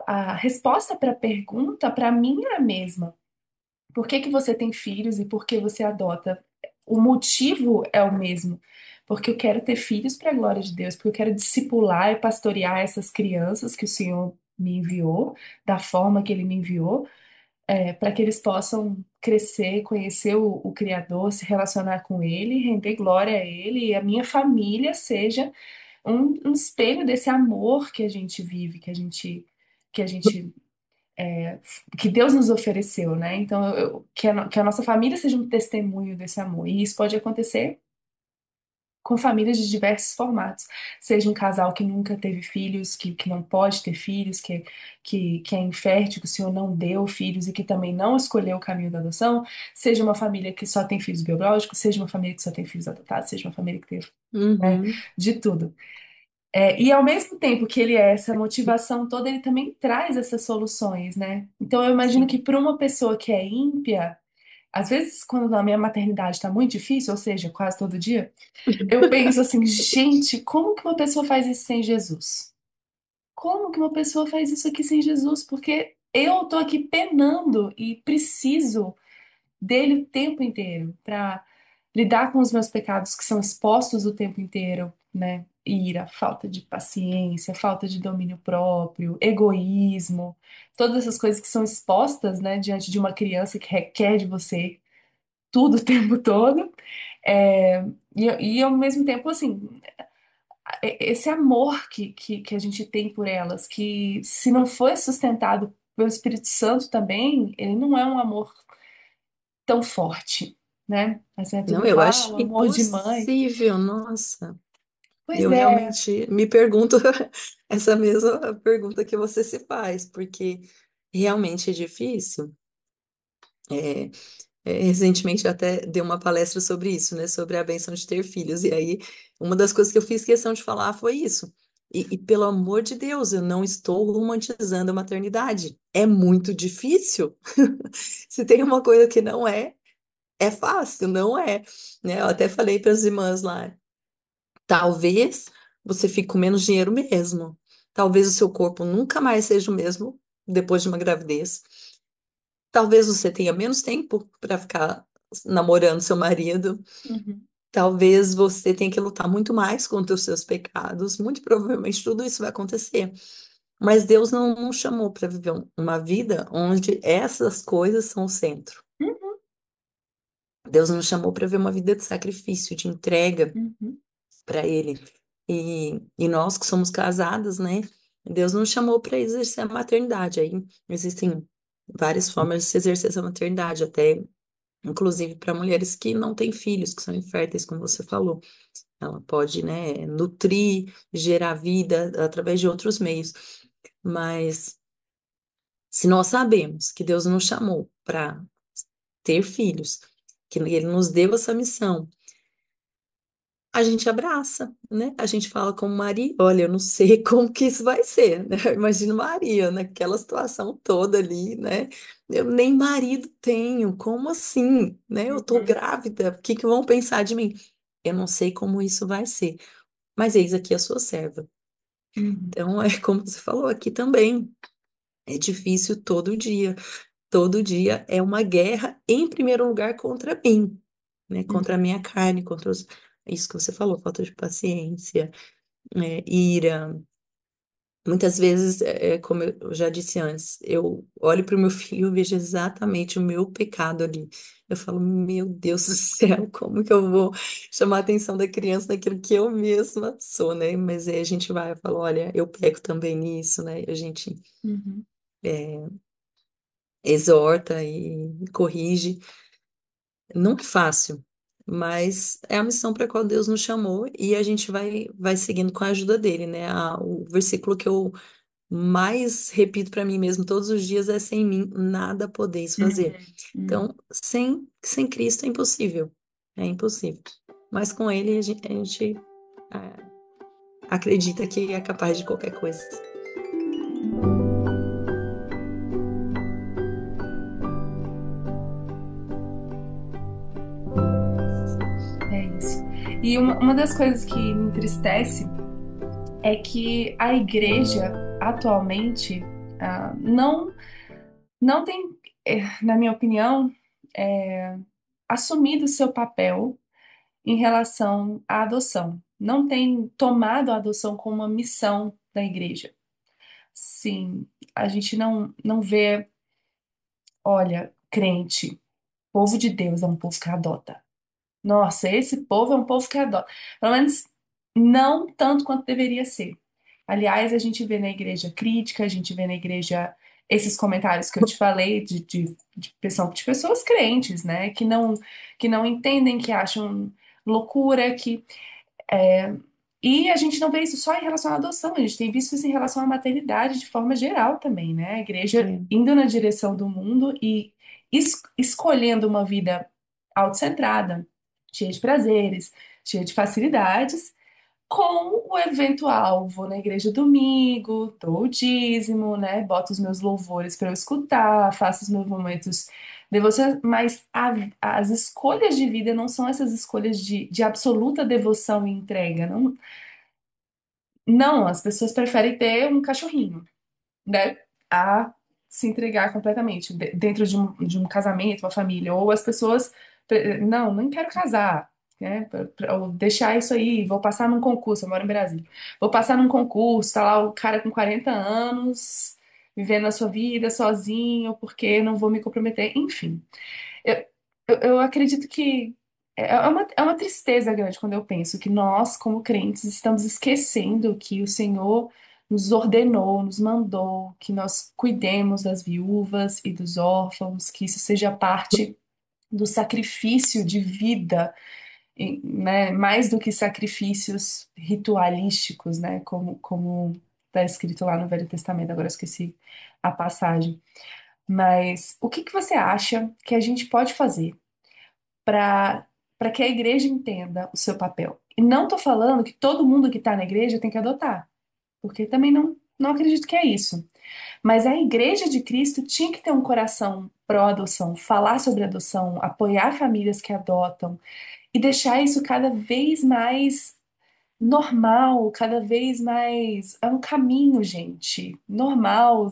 a resposta para a pergunta, para mim, é a mesma. Por que que você tem filhos e por que você adota? O motivo é o mesmo. Porque eu quero ter filhos para a glória de Deus, porque eu quero discipular e pastorear essas crianças que o Senhor me enviou, da forma que Ele me enviou, para que eles possam crescer, conhecer o Criador, se relacionar com Ele, render glória a Ele e a minha família seja um espelho desse amor que a gente vive, que a gente, que Deus nos ofereceu, né? Então, que a nossa família seja um testemunho desse amor. E isso pode acontecer com famílias de diversos formatos. Seja um casal que nunca teve filhos, que não pode ter filhos, que é infértil, que o Senhor não deu filhos e que também não escolheu o caminho da adoção. Seja uma família que só tem filhos biológicos, seja uma família que só tem filhos adotados, seja uma família que teve, né, Uhum. de tudo. E ao mesmo tempo que ele é essa motivação toda, ele também traz essas soluções, né? Então eu imagino que Sim. para uma pessoa que é ímpia, às vezes quando a minha maternidade está muito difícil, ou seja, quase todo dia, eu penso assim, gente, como que uma pessoa faz isso sem Jesus? Como que uma pessoa faz isso aqui sem Jesus? Porque eu tô aqui penando e preciso dele o tempo inteiro para lidar com os meus pecados que são expostos o tempo inteiro, né? Ira, falta de paciência, falta de domínio próprio, egoísmo, todas essas coisas que são expostas, né, diante de uma criança que requer de você tudo o tempo todo. É, e ao mesmo tempo, assim, esse amor que a gente tem por elas, que se não for sustentado pelo Espírito Santo também, ele não é um amor tão forte, né? Assim, todo Não, mundo eu fala, acho o amor de mãe. impossível, nossa. Pois Eu é. realmente me pergunto essa mesma pergunta que você se faz, porque realmente é difícil. É, recentemente eu até dei uma palestra sobre isso, né? Sobre a bênção de ter filhos. E aí, uma das coisas que eu fiz questão de falar foi isso. Pelo amor de Deus, eu não estou romantizando a maternidade. É muito difícil. Se tem uma coisa que não é, é fácil, não é, né? Eu até falei para as irmãs lá, talvez você fique com menos dinheiro mesmo. Talvez o seu corpo nunca mais seja o mesmo depois de uma gravidez. Talvez você tenha menos tempo para ficar namorando seu marido. Uhum, Talvez você tenha que lutar muito mais contra os seus pecados. Muito provavelmente tudo isso vai acontecer. Mas Deus não nos chamou para viver uma vida onde essas coisas são o centro. uhum, Deus nos chamou para viver uma vida de sacrifício, de entrega uhum, para Ele. E nós que somos casadas, né? Deus nos chamou para exercer a maternidade. Aí existem várias formas de se exercer essa maternidade, até inclusive para mulheres que não têm filhos, que são inférteis, como você falou. Ela pode, né, nutrir, gerar vida através de outros meios. Mas se nós sabemos que Deus nos chamou para ter filhos, que Ele nos deu essa missão, a gente abraça, né? A gente fala com Maria, olha, eu não sei como que isso vai ser, né? Eu imagino Maria naquela situação toda ali, né? Eu nem marido tenho, como assim, né? Eu tô uhum, grávida, o que que vão pensar de mim? Eu não sei como isso vai ser, mas eis aqui a sua serva. uhum, Então, é como você falou aqui também, é difícil todo dia é uma guerra, em primeiro lugar, contra mim, né? Contra a uhum, minha carne, contra isso que você falou, falta de paciência, ira. Muitas vezes, como eu já disse antes, eu olho para o meu filho e vejo exatamente o meu pecado ali. Eu falo, meu Deus do céu, como que eu vou chamar a atenção da criança naquilo que eu mesma sou, né? Mas aí a gente vai e fala, olha, eu peco também nisso, né? A gente uhum, é, exorta e corrige. Nunca é fácil, mas é a missão para a qual Deus nos chamou e a gente vai seguindo com a ajuda dele, né? O versículo que eu mais repito para mim mesmo todos os dias é: sem mim nada podeis fazer. uhum, uhum. Então, sem Cristo é impossível, é impossível. Mas com Ele a gente acredita que é capaz de qualquer coisa. É isso. E uma das coisas que me entristece é que a igreja atualmente não tem, na minha opinião, é, assumido o seu papel em relação à adoção. Não tem tomado a adoção como uma missão da igreja. Sim, a gente não vê, olha, crente, povo de Deus é um povo que adota. Nossa, esse povo é um povo que adota. Pelo menos não tanto quanto deveria ser. Aliás, a gente vê na igreja crítica, a gente vê na igreja esses comentários que eu te falei de pessoas crentes, né? Que não entendem, que acham loucura, que. E a gente não vê isso só em relação à adoção, a gente tem visto isso em relação à maternidade de forma geral também, né? A igreja É. indo na direção do mundo e escolhendo uma vida autocentrada, cheia de prazeres, cheia de facilidades, com o eventual, vou na igreja domingo, dou o dízimo, né? Boto os meus louvores para eu escutar, faço os meus momentos devocionais, mas as escolhas de vida não são essas escolhas de absoluta devoção e entrega, não, não, as pessoas preferem ter um cachorrinho, né? A se entregar completamente dentro de um casamento, uma família. Ou as pessoas, não, não quero casar, né? Ou deixar isso aí, vou passar num concurso, eu moro em Brasília. Vou passar num concurso, tá lá o cara com 40 anos, vivendo a sua vida sozinho, porque não vou me comprometer, enfim. Eu, eu acredito que é uma tristeza grande quando eu penso que nós, como crentes, estamos esquecendo que o Senhor nos ordenou, nos mandou que nós cuidemos das viúvas e dos órfãos, que isso seja parte do sacrifício de vida, né, mais do que sacrifícios ritualísticos, né, como está escrito lá no Velho Testamento. Agora eu esqueci a passagem. Mas o que que você acha que a gente pode fazer para que a igreja entenda o seu papel? E não estou falando que todo mundo que está na igreja tem que adotar, porque também não acredito que é isso. Mas a igreja de Cristo tinha que ter um coração pró-adoção, falar sobre adoção, apoiar famílias que adotam e deixar isso cada vez mais normal, cada vez mais. É um caminho, gente, normal,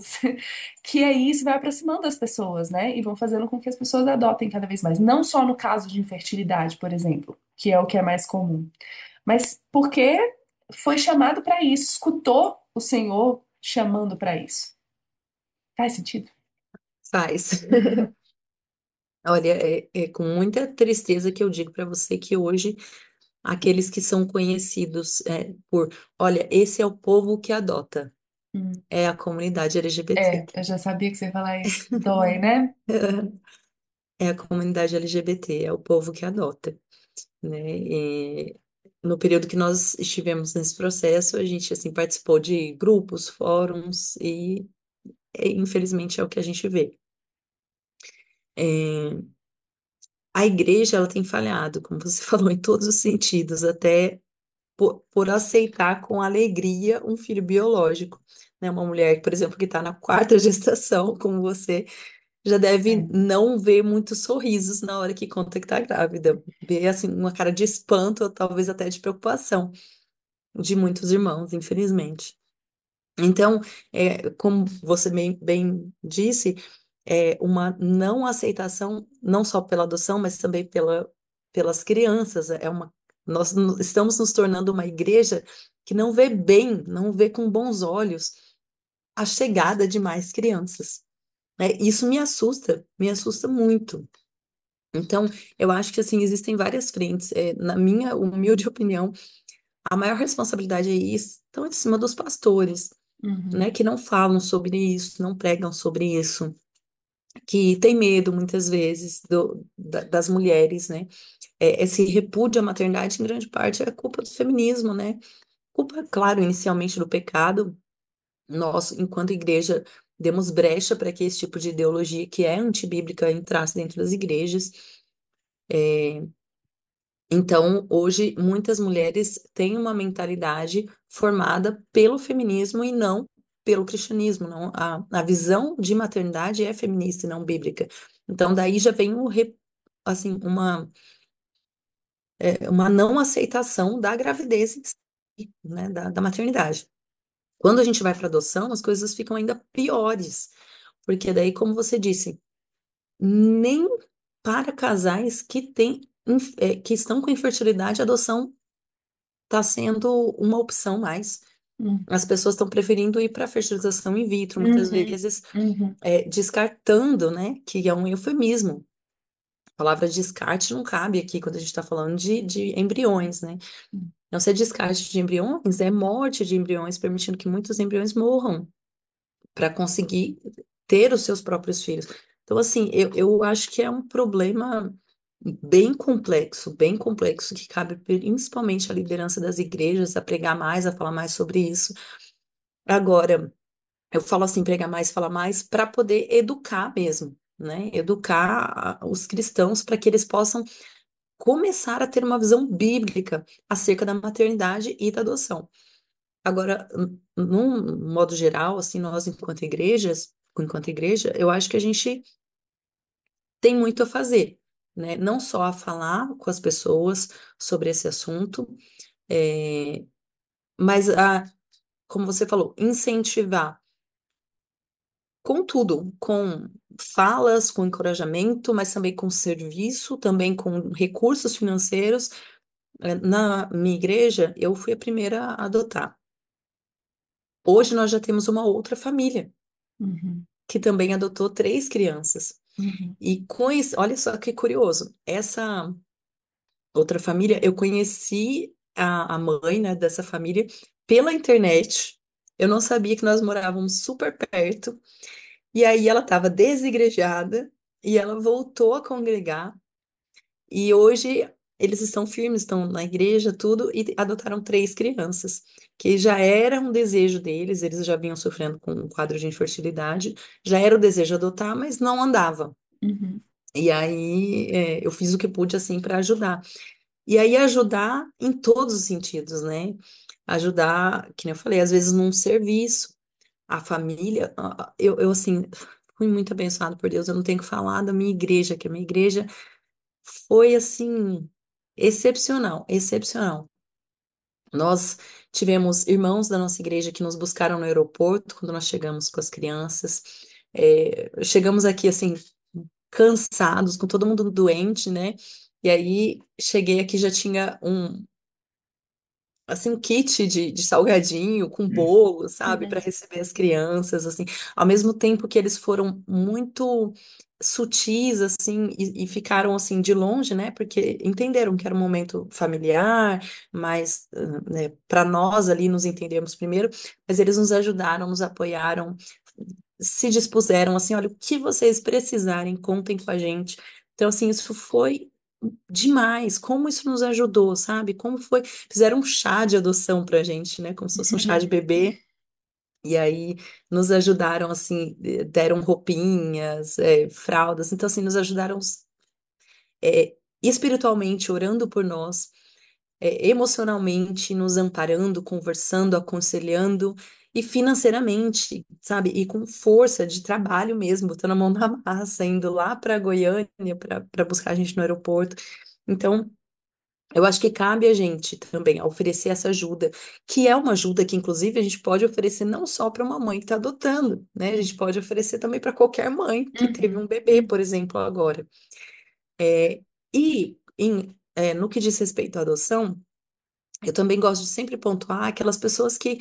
que é isso, vai aproximando as pessoas, né? E vão fazendo com que as pessoas adotem cada vez mais. Não só no caso de infertilidade, por exemplo, que é o que é mais comum, mas porque foi chamado para isso, escutou o Senhor chamando para isso. Faz sentido? Faz. Olha, é com muita tristeza que eu digo para você que hoje aqueles que são conhecidos por, olha, esse é o povo que adota, Hum. é a comunidade LGBT. É, eu já sabia que você ia falar isso. Dói, né? É a comunidade LGBT, é o povo que adota, né? E no período que nós estivemos nesse processo, a gente assim participou de grupos, fóruns e infelizmente é o que a gente vê. É, a igreja ela tem falhado, como você falou, em todos os sentidos, até por aceitar com alegria um filho biológico, né? Uma mulher, por exemplo, que está na quarta gestação, como você, já deve É. não ver muitos sorrisos na hora que conta que está grávida, ver assim uma cara de espanto, ou talvez até de preocupação de muitos irmãos, infelizmente. Então, como você bem disse, é uma não aceitação, não só pela adoção, mas também pelas crianças. Nós estamos nos tornando uma igreja que não vê bem, não vê com bons olhos a chegada de mais crianças, né? Isso me assusta muito. Então, eu acho que assim existem várias frentes. Na minha humilde opinião, a maior responsabilidade aí estão em cima dos pastores, né, Uhum. que não falam sobre isso, não pregam sobre isso, que tem medo muitas vezes das mulheres, né? Esse repúdio à maternidade, em grande parte, é culpa do feminismo, né? Culpa, claro, inicialmente do pecado. Nós, enquanto igreja, demos brecha para que esse tipo de ideologia, que é antibíblica, entrasse dentro das igrejas. Então, hoje, muitas mulheres têm uma mentalidade formada pelo feminismo e não pelo cristianismo. Não, a visão de maternidade é feminista e não bíblica. Então, daí já vem assim, uma não aceitação da gravidez, em si, né, da maternidade. Quando a gente vai para adoção, as coisas ficam ainda piores, porque daí, como você disse, nem para casais que estão com infertilidade, a adoção está sendo uma opção mais. Uhum. As pessoas estão preferindo ir para a fertilização in vitro, muitas Uhum. vezes Uhum. descartando, né, que é um eufemismo. A palavra descarte não cabe aqui quando a gente está falando de embriões, né? Não ser descarte de embriões é morte de embriões, permitindo que muitos embriões morram para conseguir ter os seus próprios filhos. Então, assim, eu acho que é um problema bem complexo, que cabe principalmente à liderança das igrejas a pregar mais, a falar mais sobre isso. Agora, eu falo assim, pregar mais, falar mais, para poder educar mesmo, né? Educar os cristãos para que eles possam começar a ter uma visão bíblica acerca da maternidade e da adoção. Agora, num modo geral, assim, nós enquanto igreja, eu acho que a gente tem muito a fazer, né? Não só a falar com as pessoas sobre esse assunto, é, mas como você falou, incentivar com tudo, com falas, com encorajamento, mas também com serviço, também com recursos financeiros. Na minha igreja, eu fui a primeira a adotar. Hoje nós já temos uma outra família Uhum, que também adotou três crianças. uhum, E com isso, olha só que curioso, essa outra família, eu conheci a mãe, né, dessa família pela internet. Eu não sabia que nós morávamos super perto. E aí ela estava desigrejada e ela voltou a congregar. E hoje eles estão firmes, estão na igreja, tudo, e adotaram três crianças, que já era um desejo deles, eles já vinham sofrendo com um quadro de infertilidade, já era o desejo de adotar, mas não andava. uhum, E aí eu fiz o que pude assim para ajudar. E aí ajudar em todos os sentidos, né? Ajudar, que nem eu falei, às vezes num serviço, a família, eu assim, fui muito abençoada por Deus, eu não tenho que falar da minha igreja, que a minha igreja foi assim excepcional, excepcional. Nós tivemos irmãos da nossa igreja que nos buscaram no aeroporto quando nós chegamos com as crianças. Chegamos aqui assim cansados, com todo mundo doente, né? E aí cheguei aqui já tinha um kit de salgadinho com bolo, sabe, para uhum, receber as crianças, assim, ao mesmo tempo que eles foram muito sutis, assim, e ficaram, assim, de longe, né, porque entenderam que era um momento familiar, mas, né, para nós ali nos entendermos primeiro, mas eles nos ajudaram, nos apoiaram, se dispuseram, assim, olha, o que vocês precisarem, contem com a gente. Então, assim, isso foi demais, como isso nos ajudou, sabe? Como foi, fizeram um chá de adoção pra gente, né? Como se fosse um chá de bebê. E aí nos ajudaram, assim, deram roupinhas, fraldas. Então, assim, nos ajudaram espiritualmente, orando por nós, emocionalmente, nos amparando, conversando, aconselhando. E financeiramente, sabe? E com força de trabalho mesmo, botando a mão na massa, indo lá para Goiânia para buscar a gente no aeroporto. Então, eu acho que cabe a gente também oferecer essa ajuda, que é uma ajuda que, inclusive, a gente pode oferecer não só para uma mãe que está adotando, né? A gente pode oferecer também para qualquer mãe que teve um uhum, bebê, por exemplo, agora. É, no que diz respeito à adoção, eu também gosto de sempre pontuar aquelas pessoas que,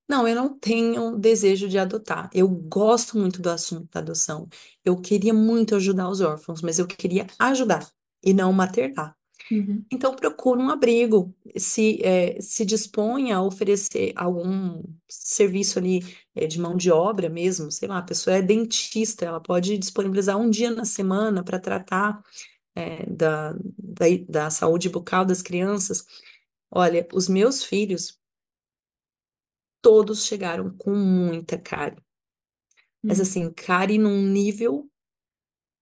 não, eu não tenho desejo de adotar. Eu gosto muito do assunto da adoção. Eu queria muito ajudar os órfãos, mas eu queria ajudar e não maternar. uhum, Então, procura um abrigo, se dispõe a oferecer algum serviço ali de mão de obra mesmo, sei lá, a pessoa é dentista, ela pode disponibilizar um dia na semana para tratar da saúde bucal das crianças. Olha, os meus filhos, todos chegaram com muita cárie, mas uhum. assim, cárie num nível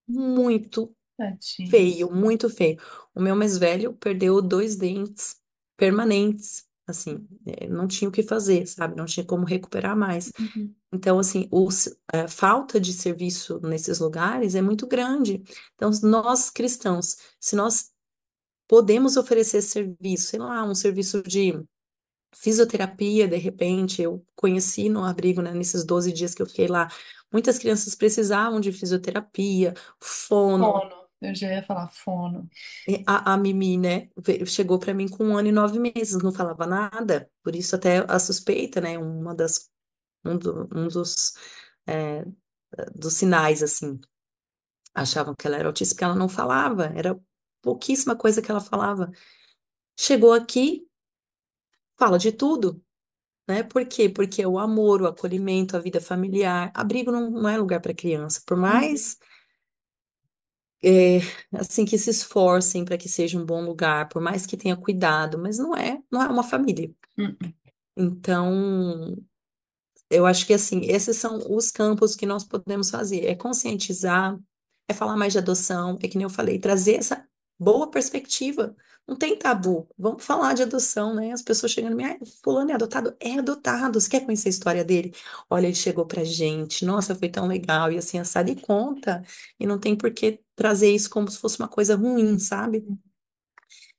muito Tadinhos. feio, muito feio. O meu mais velho perdeu dois dentes permanentes, assim, não tinha o que fazer, sabe? Não tinha como recuperar mais. Uhum, Então, assim, a falta de serviço nesses lugares é muito grande. Então, nós cristãos, se nós podemos oferecer serviço, sei lá, um serviço de fisioterapia, de repente, eu conheci no abrigo, né, nesses 12 dias que eu fiquei lá, muitas crianças precisavam de fisioterapia, fono. fono. Eu já ia falar fono. A Mimi, né, chegou para mim com 1 ano e 9 meses, não falava nada, por isso até a suspeita, né, um é, dos sinais, assim, achavam que ela era autista porque ela não falava, era pouquíssima coisa que ela falava. Chegou aqui, fala de tudo, né, por quê? Porque o amor, o acolhimento, a vida familiar, abrigo não é lugar para criança, por Uhum, mais é, assim, que se esforcem para que seja um bom lugar, por mais que tenha cuidado, mas não é uma família. Hum, Então, eu acho que assim, esses são os campos que nós podemos fazer. É conscientizar, é falar mais de adoção, é que nem eu falei, trazer essa boa perspectiva. Não tem tabu. Vamos falar de adoção, né? As pessoas chegando, fulano é adotado? É adotado. Você quer conhecer a história dele? Olha, ele chegou pra gente. Nossa, foi tão legal. E assim, assado e conta. E não tem por que trazer isso como se fosse uma coisa ruim, sabe?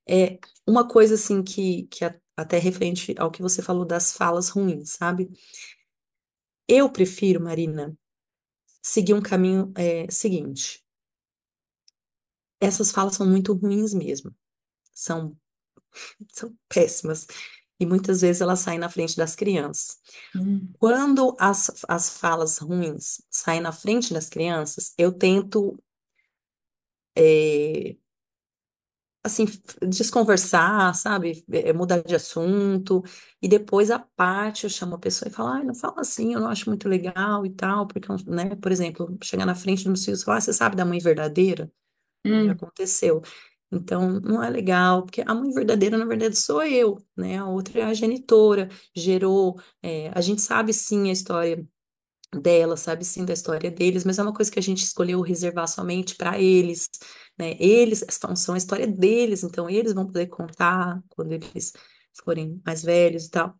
É uma coisa assim até referente ao que você falou das falas ruins, sabe? Eu prefiro, Marina, seguir um caminho seguinte. Essas falas são muito ruins mesmo, são, são péssimas, e muitas vezes elas saem na frente das crianças. hum, Quando as falas ruins saem na frente das crianças, eu tento, é, assim, desconversar, sabe? Mudar de assunto, e depois à parte eu chamo a pessoa e falo, ai, não fala assim, eu não acho muito legal e tal, porque, né, por exemplo, chegar na frente dos meus filhos e falar, ah, você sabe da mãe verdadeira? Já hum, aconteceu. Então, não é legal, porque a mãe verdadeira, na verdade, sou eu, né? A outra é a genitora, gerou. A gente sabe sim a história dela, sabe sim da história deles, mas é uma coisa que a gente escolheu reservar somente para eles, né? Eles são a história deles, então eles vão poder contar quando eles forem mais velhos e tal.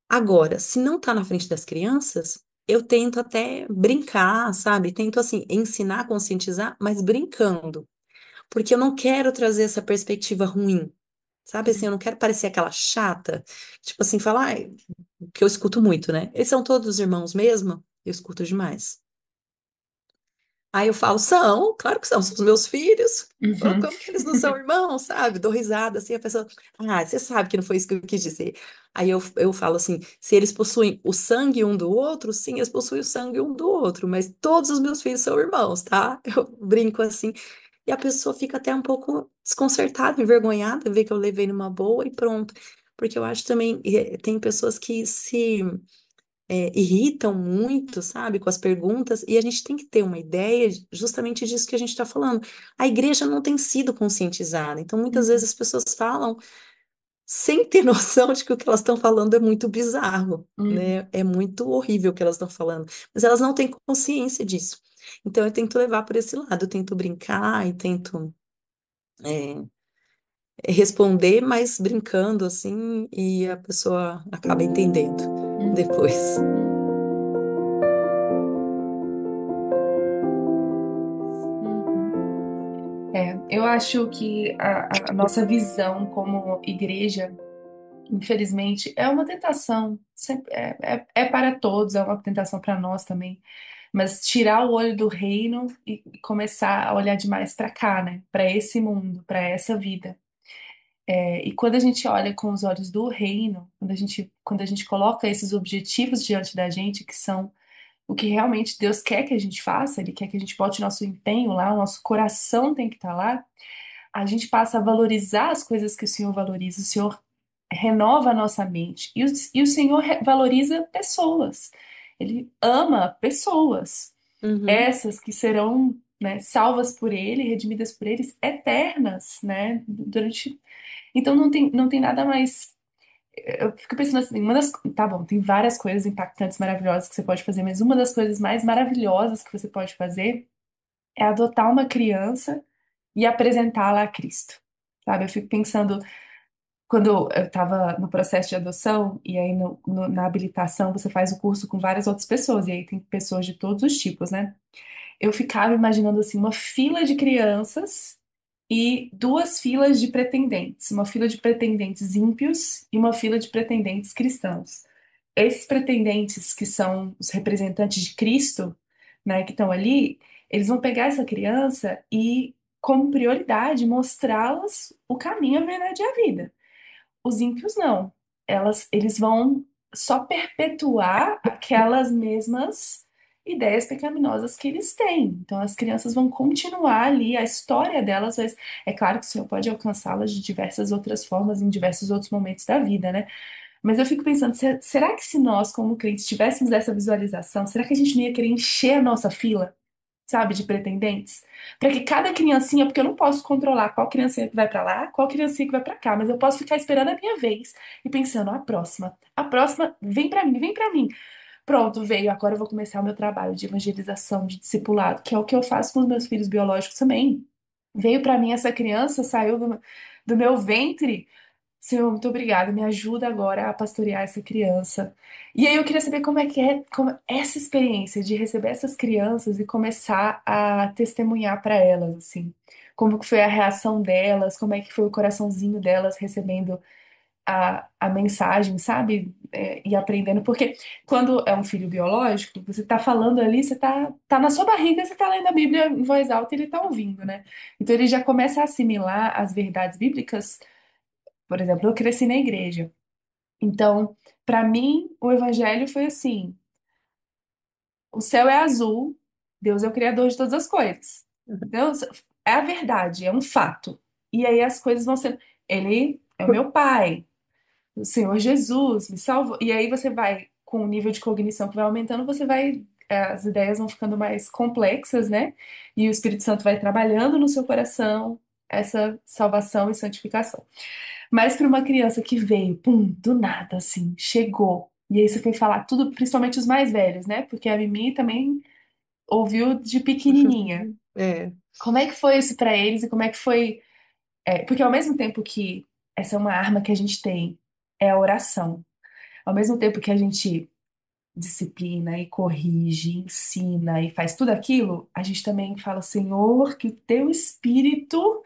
Agora, se não tá na frente das crianças, eu tento até brincar, sabe? Tento, assim, ensinar, conscientizar, mas brincando. Porque eu não quero trazer essa perspectiva ruim, sabe assim, eu não quero parecer aquela chata, tipo assim, falar, ai, que eu escuto muito, né? Eles são todos irmãos mesmo? Eu escuto demais. Aí eu falo, claro que são os meus filhos. Pô, uhum, como que eles não são irmãos, sabe? Dou risada assim, a pessoa, você sabe que não foi isso que eu quis dizer. Aí eu falo assim, se eles possuem o sangue um do outro, sim, eles possuem o sangue um do outro, mas todos os meus filhos são irmãos, tá? Eu brinco assim, e a pessoa fica até um pouco desconcertada, envergonhada, vê que eu levei numa boa e pronto. Porque eu acho também, tem pessoas que se irritam muito, sabe, com as perguntas, e a gente tem que ter uma ideia justamente disso que a gente está falando. A igreja não tem sido conscientizada, então muitas vezes as pessoas falam sem ter noção de que o que elas estão falando é muito bizarro, uhum, né? É muito horrível o que elas estão falando, mas elas não têm consciência disso. Então eu tento levar por esse lado, eu tento brincar e tento é, responder, mas brincando assim, e a pessoa acaba entendendo uhum, depois. uhum. Eu acho que a nossa visão como igreja, infelizmente, é uma tentação. É para todos, é uma tentação para nós também. Mas tirar o olho do reino e começar a olhar demais para cá, né? Para esse mundo, para essa vida. E quando a gente olha com os olhos do reino, quando a gente coloca esses objetivos diante da gente, que são o que realmente Deus quer que a gente faça, Ele quer que a gente bote nosso empenho lá, o nosso coração tem que estar lá, a gente passa a valorizar as coisas que o Senhor valoriza, o Senhor renova a nossa mente, e o Senhor valoriza pessoas, Ele ama pessoas, Uhum, essas que serão, né, salvas por Ele, redimidas por Ele, eternas, né, durante. Então não tem nada mais. Eu fico pensando assim, tá bom, tem várias coisas impactantes, maravilhosas que você pode fazer, mas uma das coisas mais maravilhosas que você pode fazer é adotar uma criança e apresentá-la a Cristo. Sabe? Eu fico pensando, quando eu estava no processo de adoção, e aí na habilitação você faz o curso com várias outras pessoas, e aí tem pessoas de todos os tipos, né? Eu ficava imaginando assim, uma fila de crianças e duas filas de pretendentes, uma fila de pretendentes ímpios e uma fila de pretendentes cristãos. Esses pretendentes que são os representantes de Cristo, né, que estão ali, eles vão pegar essa criança e, como prioridade, mostrá-las o caminho, a verdade e a vida. Os ímpios não. Eles vão só perpetuar aquelas mesmas ideias pecaminosas que eles têm. Então, as crianças vão continuar ali, a história delas vai. É claro que o Senhor pode alcançá-las de diversas outras formas, em diversos outros momentos da vida, né? Mas eu fico pensando, será que se nós, como crentes, tivéssemos essa visualização, será que a gente não ia querer encher a nossa fila? sabe, de pretendentes, para que cada criancinha, porque eu não posso controlar qual criancinha que vai para lá, qual criancinha que vai para cá, mas eu posso ficar esperando a minha vez e pensando, a próxima, vem para mim, vem para mim. Pronto, veio, agora eu vou começar o meu trabalho de evangelização, de discipulado, que é o que eu faço com os meus filhos biológicos também. Veio para mim essa criança, saiu do meu ventre. Senhor, muito obrigada. Me ajuda agora a pastorear essa criança. E aí eu queria saber como é que é essa experiência de receber essas crianças e começar a testemunhar para elas, assim. Como que foi a reação delas, como é que foi o coraçãozinho delas recebendo a mensagem, sabe? E aprendendo. Porque quando é um filho biológico, você tá falando ali, você tá na sua barriga, você tá lendo a Bíblia em voz alta e ele tá ouvindo, né? Então ele já começa a assimilar as verdades bíblicas. Por exemplo, eu cresci na igreja. Então, para mim, o evangelho foi assim: o céu é azul, Deus é o criador de todas as coisas. Deus é a verdade, é um fato. E aí as coisas vão sendo. Ele é o meu pai, o Senhor Jesus me salvou. E aí você vai, com o nível de cognição que vai aumentando, você vai. As ideias vão ficando mais complexas, né? E o Espírito Santo vai trabalhando no seu coração essa salvação e santificação. Mas para uma criança que veio, pum, do nada, assim, chegou. E aí você foi falar tudo, principalmente os mais velhos, né? Porque a Mimi também ouviu de pequenininha. É. Como é que foi isso para eles e como é que foi? Porque ao mesmo tempo que essa é uma arma que a gente tem, é a oração. Ao mesmo tempo que a gente disciplina e corrige, ensina e faz tudo aquilo, a gente também fala, Senhor, que o teu espírito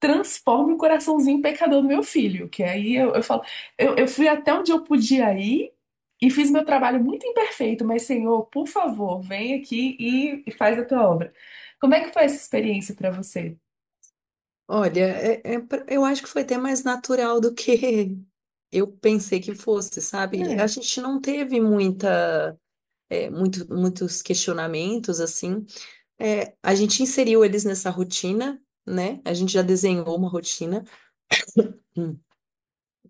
transforme o coraçãozinho pecador do meu filho. Que aí eu falo, eu fui até onde eu podia ir e fiz meu trabalho muito imperfeito, mas Senhor, por favor, vem aqui e faz a tua obra. Como é que foi essa experiência para você? Olha, eu acho que foi até mais natural do que eu pensei que fosse, sabe? A É. gente não teve muitos questionamentos, assim. A gente inseriu eles nessa rotina, né? A gente já desenhou uma rotina hum,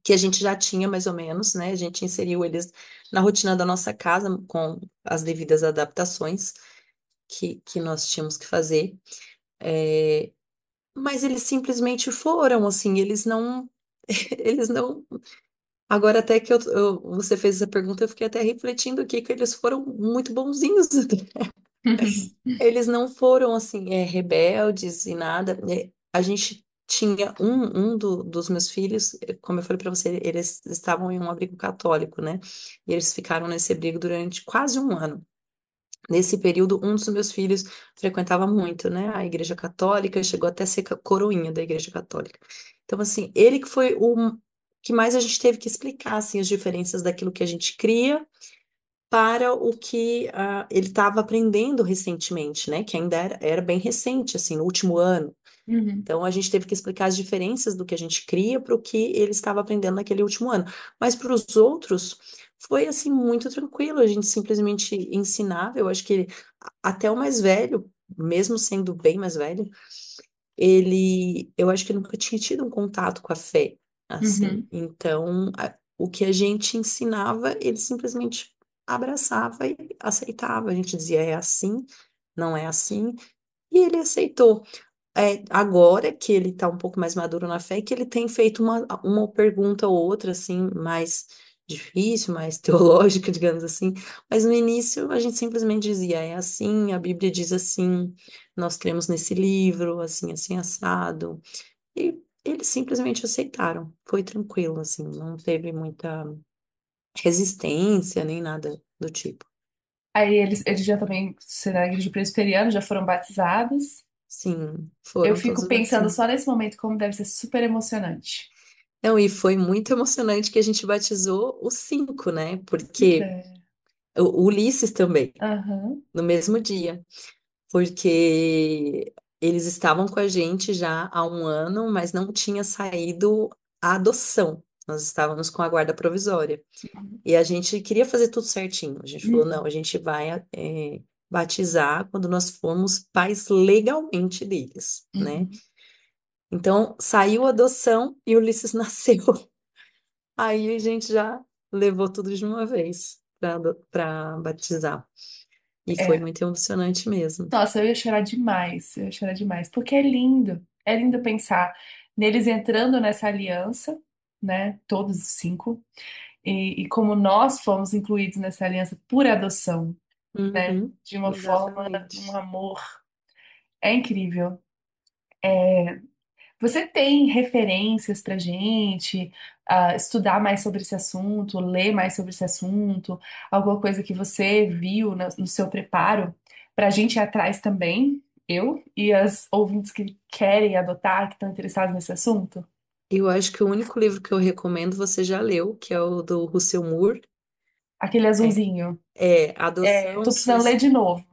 que a gente já tinha mais ou menos, né? A gente inseriu eles na rotina da nossa casa com as devidas adaptações que nós tínhamos que fazer. É, mas eles simplesmente foram, assim, eles não, eles não. Agora até que você fez essa pergunta, eu fiquei até refletindo aqui que eles foram muito bonzinhos. Eles não foram assim, rebeldes e nada. A gente tinha dos meus filhos, como eu falei para você, eles estavam em um abrigo católico, né? E eles ficaram nesse abrigo durante quase um ano. Nesse período, um dos meus filhos frequentava muito, né, a Igreja Católica, chegou até a ser coroinha da Igreja Católica. Então, assim, ele que foi o que mais a gente teve que explicar, assim, as diferenças daquilo que a gente cria para o que ele estava aprendendo recentemente, né, que ainda era bem recente, assim, no último ano. Uhum, Então, a gente teve que explicar as diferenças do que a gente cria para o que ele estava aprendendo naquele último ano. Mas para os outros, foi assim muito tranquilo, a gente simplesmente ensinava. Eu acho que até o mais velho, mesmo sendo bem mais velho, eu acho que nunca tinha tido um contato com a fé, assim. uhum. Então, o que a gente ensinava, ele simplesmente abraçava e aceitava. A gente dizia, é assim, não é assim. E ele aceitou. Agora que ele está um pouco mais maduro na fé, que ele tem feito uma pergunta ou outra, assim, mais difícil, mais teológica, digamos assim. Mas no início a gente simplesmente dizia, é assim, a Bíblia diz assim, nós cremos nesse livro, assim, assim, assado. E eles simplesmente aceitaram. Foi tranquilo, assim, não teve muita resistência nem nada do tipo. Aí eles já também, será na igreja presbiteriana, já foram batizados. Sim, Eu foram fico todos pensando batizados. só nesse momento como deve ser super emocionante. Não, e foi muito emocionante que a gente batizou os cinco, né? Pois Porque é. o Ulisses também, Aham. no mesmo dia, porque eles estavam com a gente já há um ano, mas não tinha saído a adoção. Nós estávamos com a guarda provisória. E a gente queria fazer tudo certinho. A gente falou, não, Uhum. a gente vai batizar quando nós formos pais legalmente deles, né? Uhum. Então, saiu a adoção e o Ulisses nasceu. Aí a gente já levou tudo de uma vez para batizar. E foi É. muito emocionante mesmo. Nossa, eu ia chorar demais, eu ia chorar demais, porque é lindo pensar neles entrando nessa aliança, né? Todos os cinco, e como nós fomos incluídos nessa aliança por adoção, né? Uhum, De uma forma, um exatamente. amor. É incrível. Você tem referências pra gente, estudar mais sobre esse assunto, ler mais sobre esse assunto, alguma coisa que você viu no seu preparo pra gente ir atrás também, eu e as ouvintes que querem adotar, que estão interessados nesse assunto? Eu acho que o único livro que eu recomendo você já leu, que é o do Russell Moore. Aquele É, azulzinho. é É, Adoção, tô precisando ler de novo.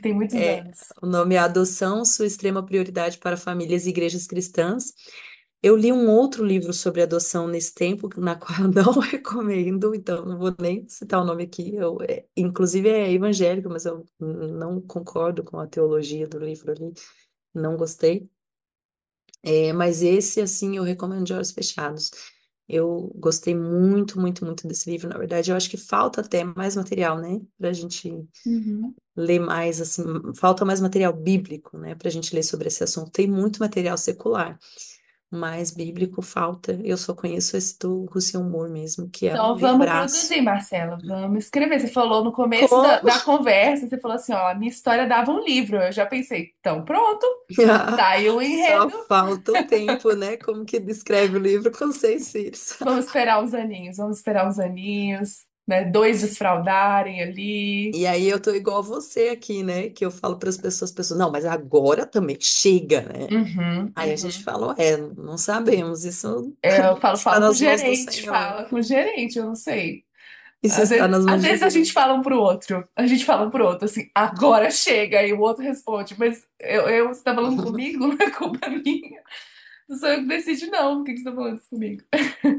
Tem muitos é, anos. o nome é Adoção, Sua Extrema Prioridade para Famílias e Igrejas Cristãs. Eu li um outro livro sobre adoção nesse tempo, na qual eu não recomendo, então não vou nem citar o nome aqui. Inclusive é evangélico, mas eu não concordo com a teologia do livro ali, não gostei. Mas esse, assim, eu recomendo de olhos fechados. Eu gostei muito, muito, muito desse livro. Na verdade, eu acho que falta até mais material, né? Para a gente Uhum. ler mais, assim, falta mais material bíblico, né? Para a gente ler sobre esse assunto. Tem muito material secular, mas bíblico falta. Eu só conheço esse do Russell Moore mesmo, que é um Então vamos livraço. produzir, Marcela. Vamos escrever. Você falou no começo da, Como? da conversa, você falou assim, ó, a minha história dava um livro. Eu já pensei, então pronto, tá aí o Só enredo. falta o tempo, né? Como que descreve o livro com 6 filhos. Vamos esperar uns aninhos, vamos esperar uns aninhos, né? Dois desfraudarem ali. E aí eu tô igual a você aqui, né? Que eu falo para as pessoas, não, mas agora também chega, né? Uhum, Aí a gente uhum. fala, não sabemos, isso Eu falo, está fala com o nas mãos do gerente, Senhor. fala com o gerente, eu não sei. Isso está nas Às mãos de vezes a gente Deus. fala um pro outro, a gente fala um pro outro, assim, agora chega, e o outro responde, mas você tá falando comigo? Não é culpa minha. Não sou eu que decido, não. Por que que você tá falando isso comigo?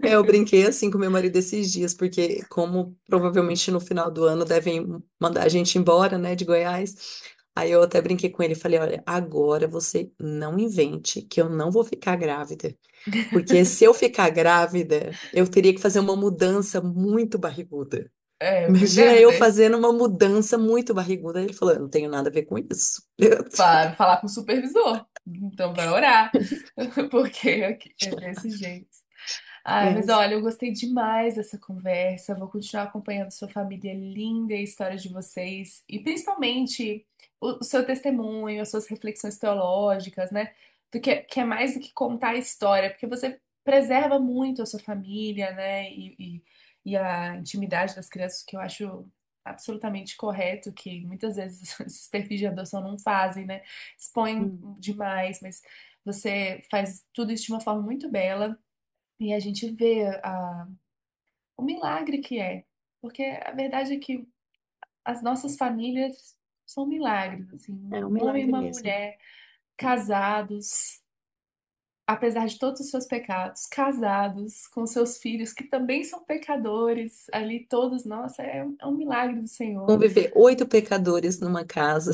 Eu brinquei assim com meu marido esses dias, porque como provavelmente no final do ano devem mandar a gente embora, né, de Goiás. Aí eu até brinquei com ele, falei, olha, agora você não invente que eu não vou ficar grávida. Porque se eu ficar grávida, eu teria que fazer uma mudança muito barriguda. É, pois é, Imagina mas eu aí fazendo uma mudança muito barriguda. Ele falou, eu não tenho nada a ver com isso. vai falar com o supervisor. Então vai orar. Porque é desse jeito. Ai, É, mas olha, eu gostei demais dessa conversa. Vou continuar acompanhando sua família linda e a história de vocês. E principalmente o seu testemunho, as suas reflexões teológicas, né? Que é mais do que contar a história, porque você preserva muito a sua família, né? E a intimidade das crianças, que eu acho absolutamente correto, que muitas vezes esses perfis de adoção não fazem, né? Expõem hum, demais, mas você faz tudo isso de uma forma muito bela. E a gente vê o milagre que é. Porque a verdade é que as nossas famílias são milagres, assim, é um um homem e milagre uma mesmo. mulher casados, apesar de todos os seus pecados, casados com seus filhos que também são pecadores, ali todos, nossa, é um milagre do Senhor. Conviver 8 pecadores numa casa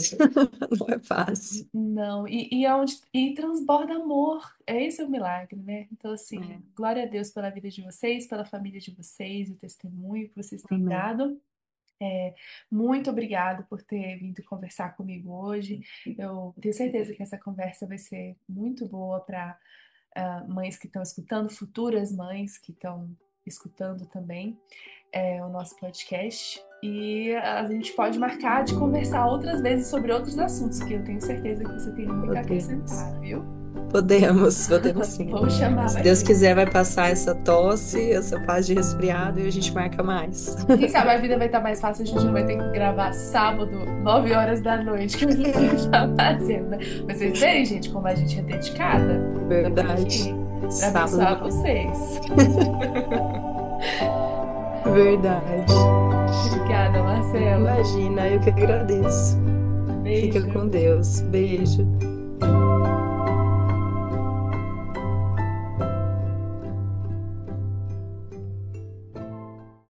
não é fácil. Não, e transborda amor. É esse o milagre, né? Então, assim, É, glória a Deus pela vida de vocês, pela família de vocês, o testemunho que vocês têm amém. dado. É, muito obrigado por ter vindo conversar comigo hoje. Eu tenho certeza que essa conversa vai ser muito boa para mães que estão escutando, futuras mães que estão escutando também o nosso podcast. E a gente pode marcar de conversar outras vezes sobre outros assuntos, que eu tenho certeza que você tem muito a Podemos. acrescentar, viu? Podemos sim. Vou chamar Se mais Deus quiser, vai vezes. passar essa tosse, essa fase de resfriado e a gente marca mais. Quem sabe a vida vai estar mais fácil, a gente não vai ter que gravar sábado, 9 horas da noite, que a gente tá fazendo, né? Mas vocês verem, gente, como a gente é dedicada. Estamos Verdade. aqui para Sábado abençoar não. vocês. Verdade. Obrigada, Marcela. Imagina, eu que agradeço. Fica Beijo. com Deus. Beijo.